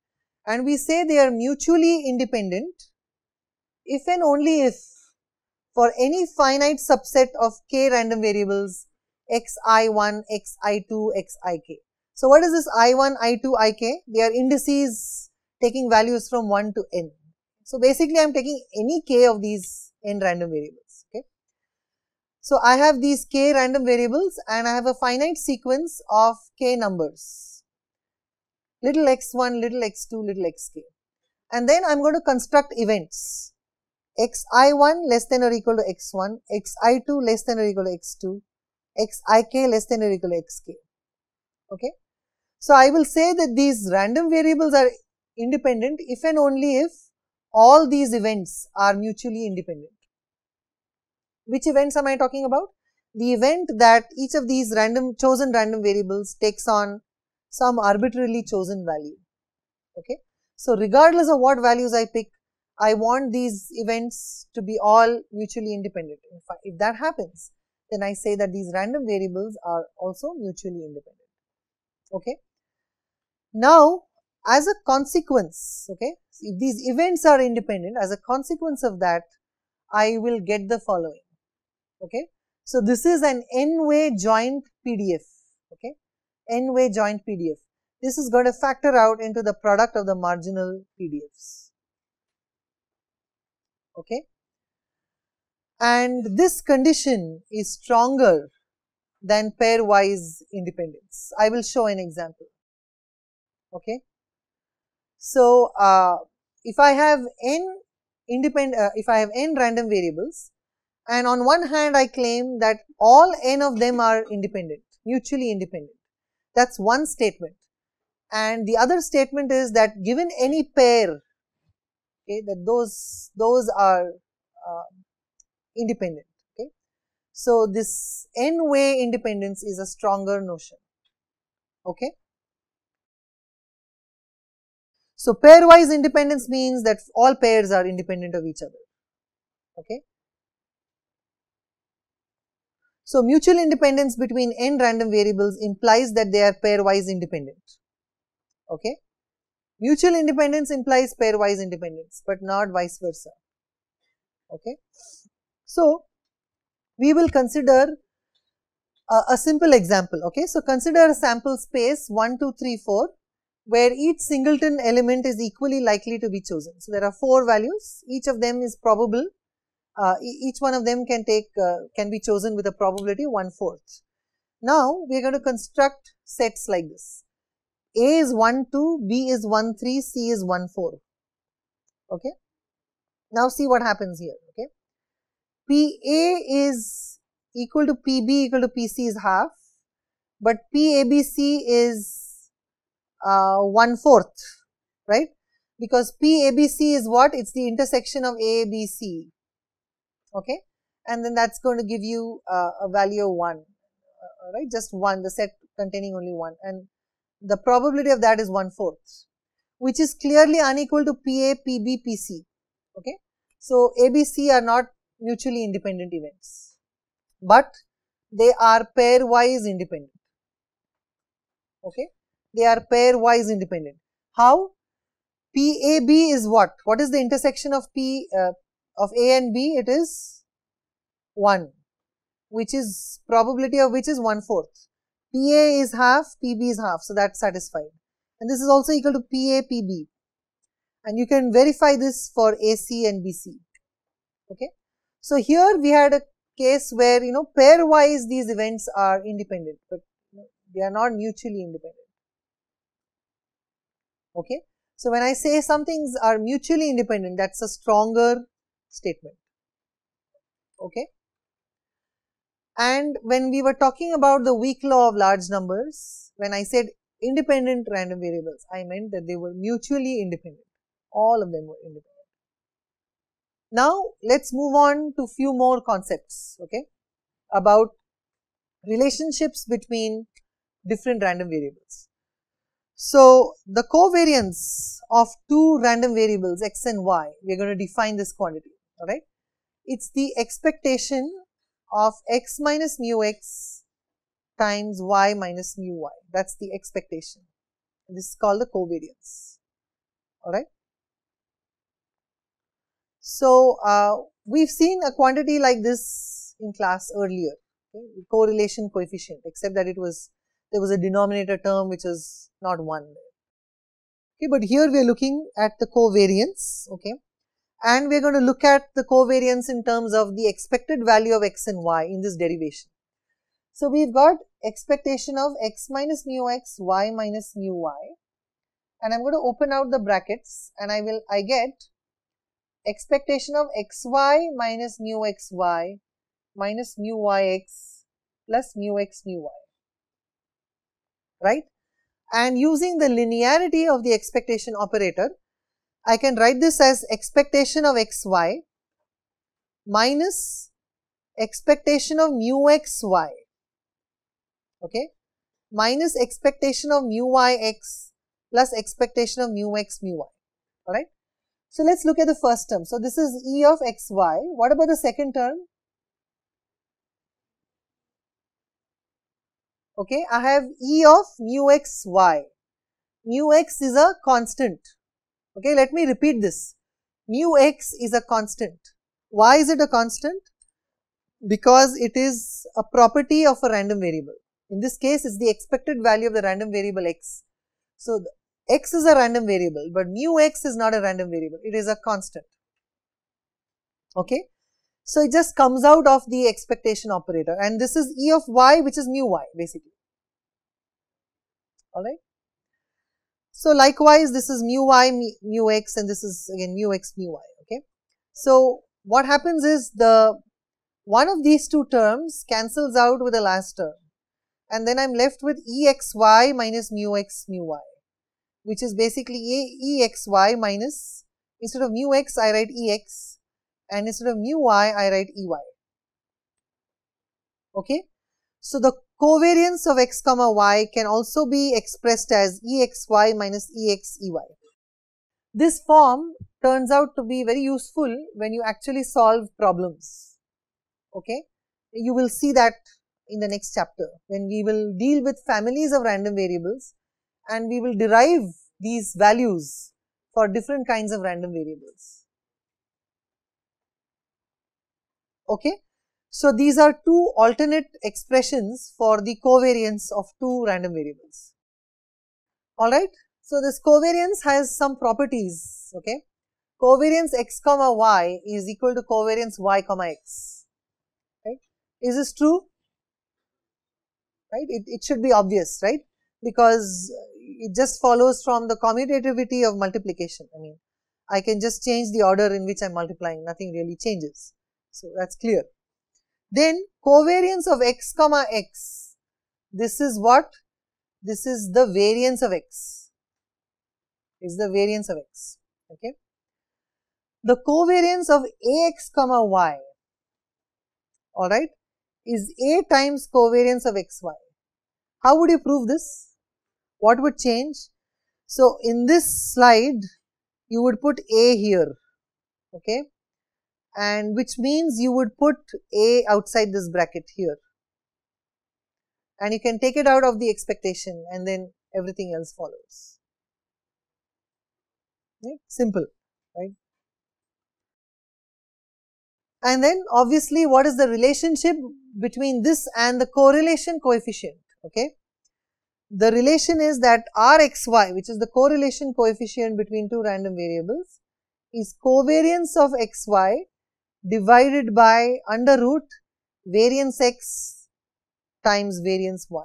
and we say they are mutually independent if and only if for any finite subset of k random variables xi1, xi2, xik. So what is this i1, i2, ik? They are indices taking values from 1 to n. So basically I am taking any k of these n random variables. Okay. So I have these k random variables and I have a finite sequence of k numbers, little x1, little x2, little xk, and then I am going to construct events xi1 less than or equal to x1, xi2 less than or equal to x2, xik less than or equal to xk. Okay. So I will say that these random variables are independent if and only if all these events are mutually independent. Which events am I talking about? The event that each of these chosen random variables takes on some arbitrarily chosen value. Okay. So regardless of what values I pick, I want these events to be all mutually independent. If that happens, then I say that these random variables are also mutually independent. Okay. Now, as a consequence, okay, if these events are independent, as a consequence of that, I will get the following. Okay. So this is an n-way joint PDF. Okay. N-way joint PDF. This is going to factor out into the product of the marginal PDFs. Okay. And this condition is stronger than pairwise independence. I will show an example. Okay. So if I have n random variables, and on one hand I claim that all n of them are independent, mutually independent. That's one statement. And the other statement is that given any pair, okay, that those are independent. Okay. So this n-way independence is a stronger notion. Okay. So pairwise independence means that all pairs are independent of each other. Okay. So mutual independence between n random variables implies that they are pairwise independent. Okay. Mutual independence implies pairwise independence, but not vice versa. Okay. So we will consider a simple example. Okay. So consider a sample space 1, 2, 3, 4, where each singleton element is equally likely to be chosen. So there are 4 values, each of them is probable, each one of them can be chosen with a probability 1/4. Now we are going to construct sets like this. A is 1, 2, B is 1, 3, C is 1, 4. Okay. Now see what happens here. Okay. PA is equal to PB equal to PC is half, but PABC is 1/4, right? Because PABC is what? It's the intersection of ABC. Okay. And then that's going to give you a value of 1, right? Just 1, the set containing only 1, and the probability of that is 1/4, which is clearly unequal to PA, PB, PC. Okay. So ABC are not mutually independent events, but they are pairwise independent. Okay. They are pairwise independent. How? PAB is what? What is the intersection of of A and B? It is 1, which is probability of which is 1/4. PA is half, PB is half, so that's satisfied. And this is also equal to PA, PB. And you can verify this for AC and BC. Okay. So here we had a case where, pairwise these events are independent, but they are not mutually independent. Okay. So when I say some things are mutually independent, that's a stronger statement. Okay. And when we were talking about the weak law of large numbers, when I said independent random variables, I meant that they were mutually independent. All of them were independent. Now, let's move on to few more concepts, okay, about relationships between different random variables. So, the covariance of two random variables x and y, we are going to define this quantity, alright. It's the expectation of x minus mu x times y minus mu y. That's the expectation. This is called the covariance, alright. So, we've seen a quantity like this in class earlier, okay, correlation coefficient, except that there was a denominator term which is not 1. Okay, but here we are looking at the covariance, okay, and we are going to look at the covariance in terms of the expected value of x and y in this derivation. So, we've got expectation of x minus mu x, y minus mu y, and I'm going to open out the brackets and I get expectation of xy minus mu xy minus mu yx plus mu x mu y, right? And using the linearity of the expectation operator, I can write this as expectation of xy minus expectation of mu xy, okay, minus expectation of mu yx plus expectation of mu x mu y, alright. So, let's look at the first term. So, this is E of xy. What about the second term? Okay, I have E of mu xy. Mu x is a constant. Okay, let me repeat this. Mu x is a constant. Why is it a constant? Because it is a property of a random variable. In this case, it's the expected value of the random variable x. So, x is a random variable, but mu x is not a random variable, it is a constant, okay. So, it just comes out of the expectation operator, and this is E of y, which is mu y basically, alright. So, likewise this is mu y, mu x, and this is again mu x, mu y, okay. So, what happens is one of these two terms cancels out with the last term, and then I am left with exy minus mu x, mu y, which is basically exy minus, instead of mu x I write ex, and instead of mu y I write ey, okay. So, the covariance of x comma y can also be expressed as exy minus exey. This form turns out to be very useful when you actually solve problems, okay. You will see that in the next chapter when we will deal with families of random variables and we will derive these values for different kinds of random variables, okay. So, these are two alternate expressions for the covariance of two random variables, alright. So, this covariance has some properties, okay. Covariance x comma y is equal to covariance y comma x, right. Is this true? Right, it should be obvious, right, because it just follows from the commutativity of multiplication. I mean, I can just change the order in which I am multiplying, nothing really changes. So, that is clear. Then covariance of x comma x, this is what? This is the variance of x, is the variance of x, okay. The covariance of ax comma y, alright, is a times covariance of xy. How would you prove this? What would change? So, in this slide, you would put a here, okay, and which means you would put a outside this bracket here, and you can take it out of the expectation and then everything else follows, right? Simple, right? And then obviously what is the relationship between this and the correlation coefficient, okay? the relation is that Rxy, which is the correlation coefficient between two random variables, is covariance of xy divided by under root variance x times variance y.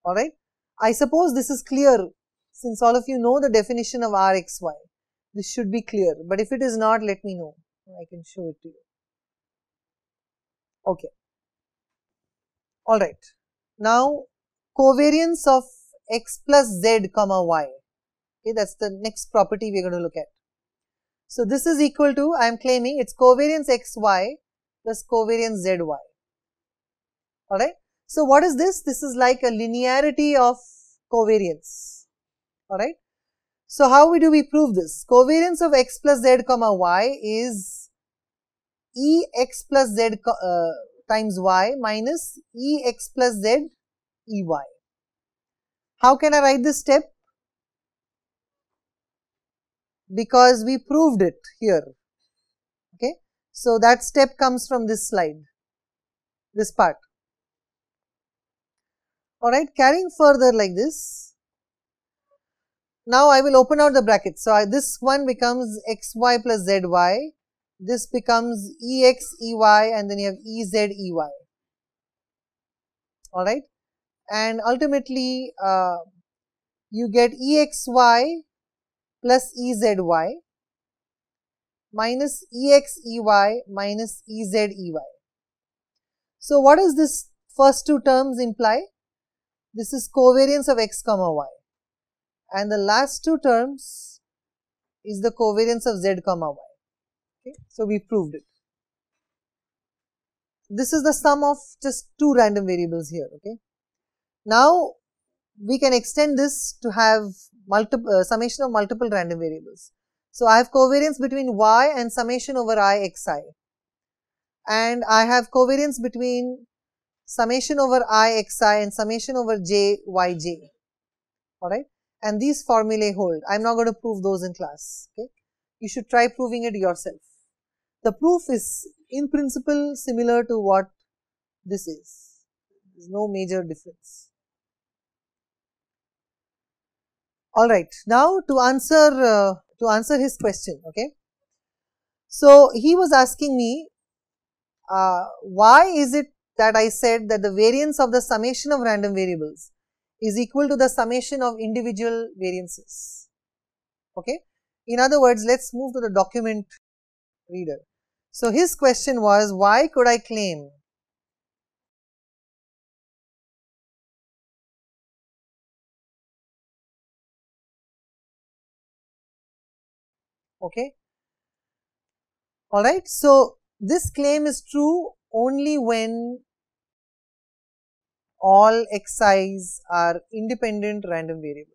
Alright. I suppose this is clear since all of you know the definition of Rxy. This should be clear, but if it is not, let me know. I can show it to you. Okay. Alright. Now, covariance of x plus z comma y. Okay, that's the next property we are going to look at. So, this is equal to, I am claiming it's covariance xy plus covariance zy. Alright. So, what is this? This is like a linearity of covariance. Alright. So, how do we prove this? Covariance of x plus z comma y is E x plus z times y minus E x plus z E y. How can I write this step? Because we proved it here. Okay. So, that step comes from this slide, this part. Alright, carrying further like this. Now, I will open out the bracket. So, this one becomes xy plus zy. This becomes ex ey and then you have ez ey. Alright. And ultimately, you get exy plus ezi minus exey minus ezey. So, what does this first two terms imply? This is covariance of x comma y, and the last two terms is the covariance of z comma y. Okay. So, we proved it. This is the sum of just two random variables here. Okay. Now, we can extend this to have multiple summation of multiple random variables. So, I have covariance between y and summation over I xi, and I have covariance between summation over I xi and summation over j yj. Alright, and these formulae hold. I am not going to prove those in class. Okay, you should try proving it yourself. The proof is in principle similar to what this is. There is no major difference. Alright, now to answer his question. Okay, so he was asking me why is it that I said that the variance of the summation of random variables is equal to the summation of individual variances. Okay, in other words, let's move to the document reader. So, his question was, why could I claim okay. Alright, so this claim is true only when all xi's are independent random variables.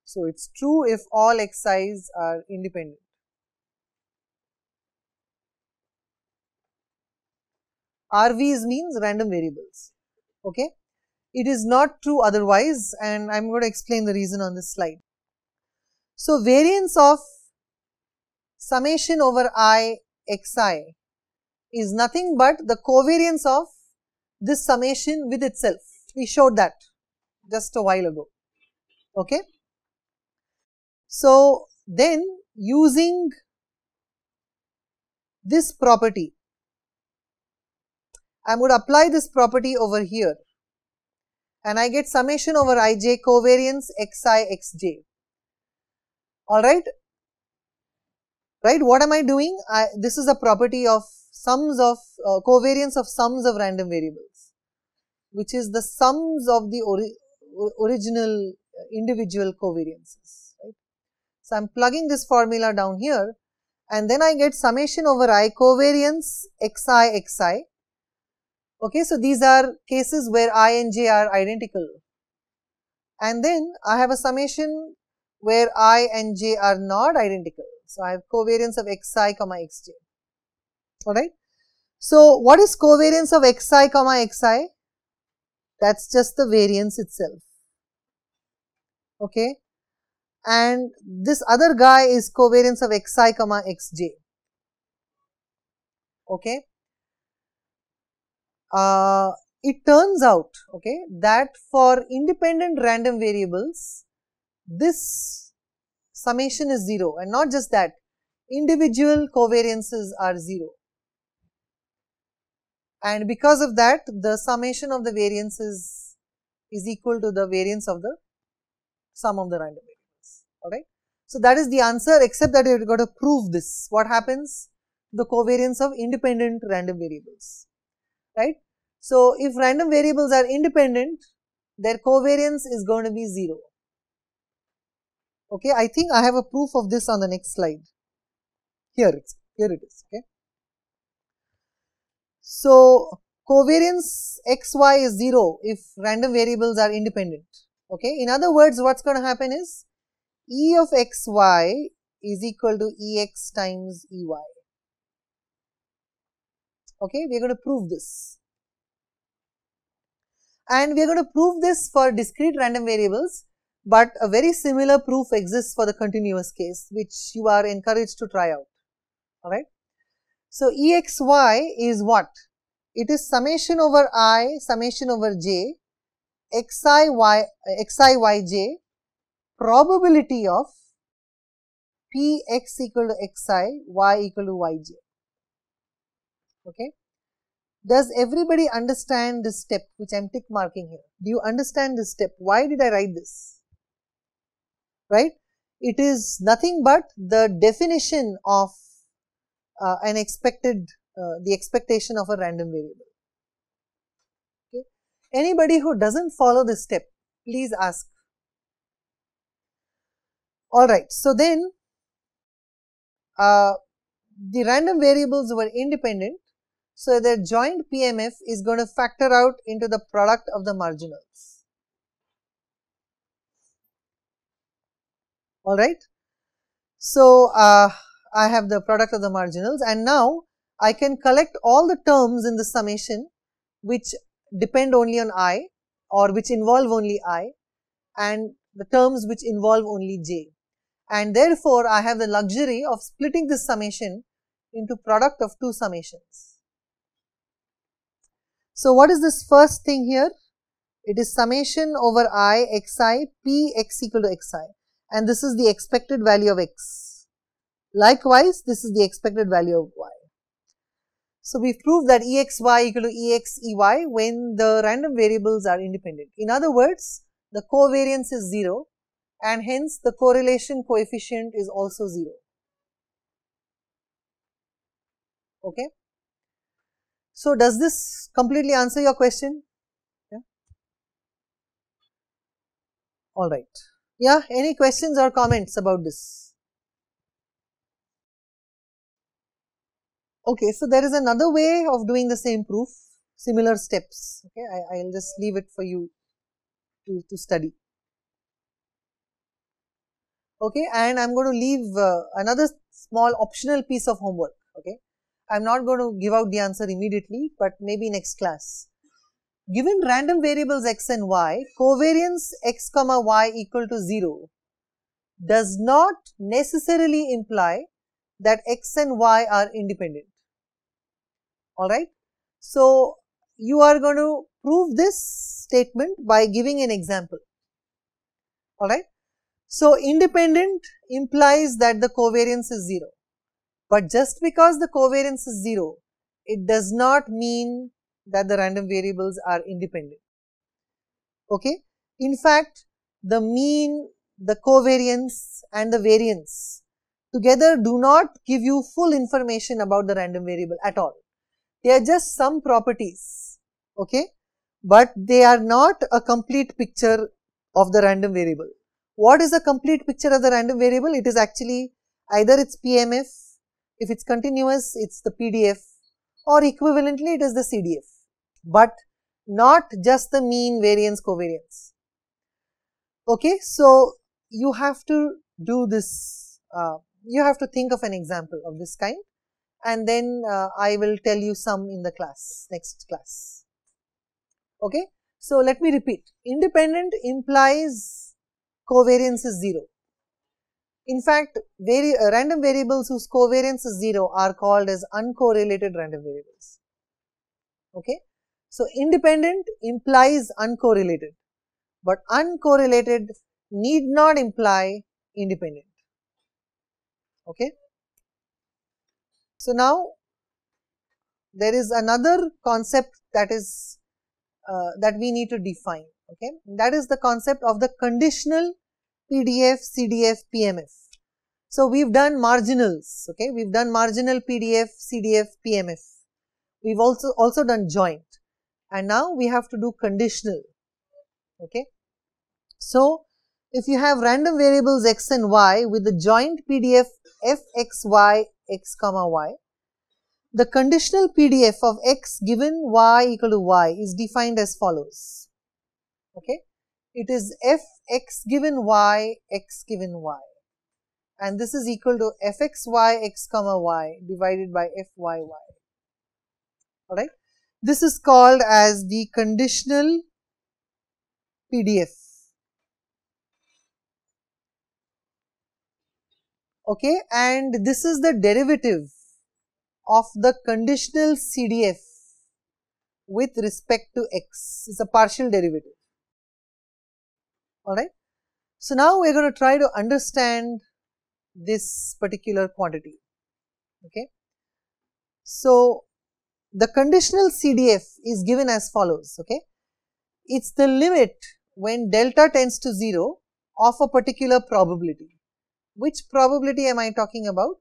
So, it's true if all xi's are independent. RVs means random variables. Okay, it is not true otherwise, and I am going to explain the reason on this slide. So, variance of summation over I xi is nothing but the covariance of this summation with itself. We showed that just a while ago. Okay. So, then using this property, I would apply this property over here and I get summation over ij covariance xi xj. Alright. Right, what am I doing? This is a property of sums of covariance of sums of random variables, which is the sums of the original individual covariances. Right? So, I am plugging this formula down here and then I get summation over I covariance xi xi. Okay, so these are cases where I and j are identical, and then I have a summation where I and j are not identical. So, I have covariance of xi comma xj. Alright. So, what is covariance of xi comma xi? That is just the variance itself. Okay. And this other guy is covariance of xi comma xj. Okay. it turns out, okay, that for independent random variables, this summation is 0, and not just that, individual covariances are 0. And because of that, the summation of the variances is equal to the variance of the sum of the random variables. Alright. So, that is the answer, except that you have got to prove this. What happens? The covariance of independent random variables. Right. So, if random variables are independent, their covariance is going to be 0. Okay. I think I have a proof of this on the next slide. Here it is. Okay. So, covariance xy is 0 if random variables are independent. Okay. In other words, what's going to happen is E of xy is equal to Ex times Ey. Okay. We are going to prove this. And we are going to prove this for discrete random variables, but a very similar proof exists for the continuous case, which you are encouraged to try out. Alright. So, Exy is what? It is summation over I, summation over j, xiyj, probability of px equal to xi, y equal to yj. Okay. Does everybody understand this step which I am tick marking here? Do you understand this step? Why did I write this? Right? It is nothing but the definition of an expected, the expectation of a random variable. Okay. Anybody who doesn't follow this step, please ask. Alright, so then the random variables were independent, so their joint PMF is going to factor out into the product of the marginals. Alright. So, I have the product of the marginals, and now I can collect all the terms in the summation which depend only on I or which involve only I, and the terms which involve only j. And therefore, I have the luxury of splitting this summation into product of two summations. So, what is this first thing here? It is summation over I xi p x equal to xi, and this is the expected value of x. Likewise, this is the expected value of y. So, we proved that Exy equal to Exey when the random variables are independent. In other words, the covariance is 0, and hence the correlation coefficient is also 0. Okay. So, does this completely answer your question? Yeah. Alright. Yeah, any questions or comments about this? Okay, so there is another way of doing the same proof, similar steps. Okay, I will just leave it for you to study. Okay, and I am going to leave another small optional piece of homework. Okay, I am not going to give out the answer immediately, but maybe next class. Given random variables x and y, covariance x comma y equal to 0 does not necessarily imply that x and y are independent. Alright. So, you are going to prove this statement by giving an example. Alright. So, independent implies that the covariance is 0, but just because the covariance is 0, it does not mean that the random variables are independent. Okay. In fact, the mean, the covariance and the variance together do not give you full information about the random variable at all. They are just some properties, okay, but they are not a complete picture of the random variable. What is a complete picture of the random variable? It is actually either its PMF, if it's continuous, it's the PDF, or equivalently it is the CDF, but not just the mean, variance, covariance. Okay, so you have to do this, you have to think of an example of this kind, and then I will tell you some in the class, next class. Okay, so let me repeat. Independent implies covariance is 0. In fact, random variables whose covariance is 0 are called as uncorrelated random variables. Okay, So, independent implies uncorrelated, but uncorrelated need not imply independent. Okay. So, now there is another concept that is that we need to define. Okay, that is the concept of the conditional PDF, CDF, PMF. So, we have done marginals. Okay, we have done marginal PDF, CDF, PMF. We have also done joint, and now we have to do conditional. Okay. So, if you have random variables x and y with the joint PDF f x y x comma y, the conditional PDF of x given y equal to y is defined as follows. Okay, it is f x given y x given y, and this is equal to f x y x comma y divided by f y y. All right, this is called as the conditional PDF. Okay, and this is the derivative of the conditional CDF with respect to x. It's a partial derivative. All right. So, now we are going to try to understand this particular quantity. Okay. So, the conditional CDF is given as follows. Okay. It's the limit when delta tends to 0 of a particular probability. Which probability am I talking about?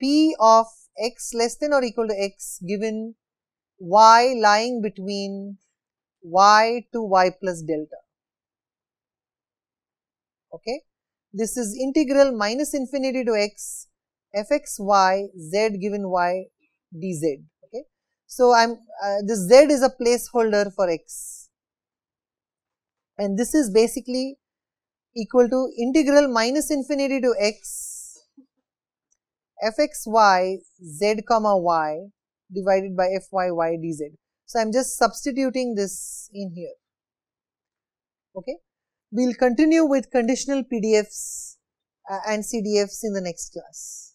P of x less than or equal to x given y lying between y to y plus delta. Okay, this is integral minus infinity to x f x y z given y dz. Okay, so this z is a placeholder for x, and this is basically equal to integral minus infinity to x f x y z comma y divided by f y y dz. So, I am just substituting this in here. Okay, we will continue with conditional PDFs and CDFs in the next class.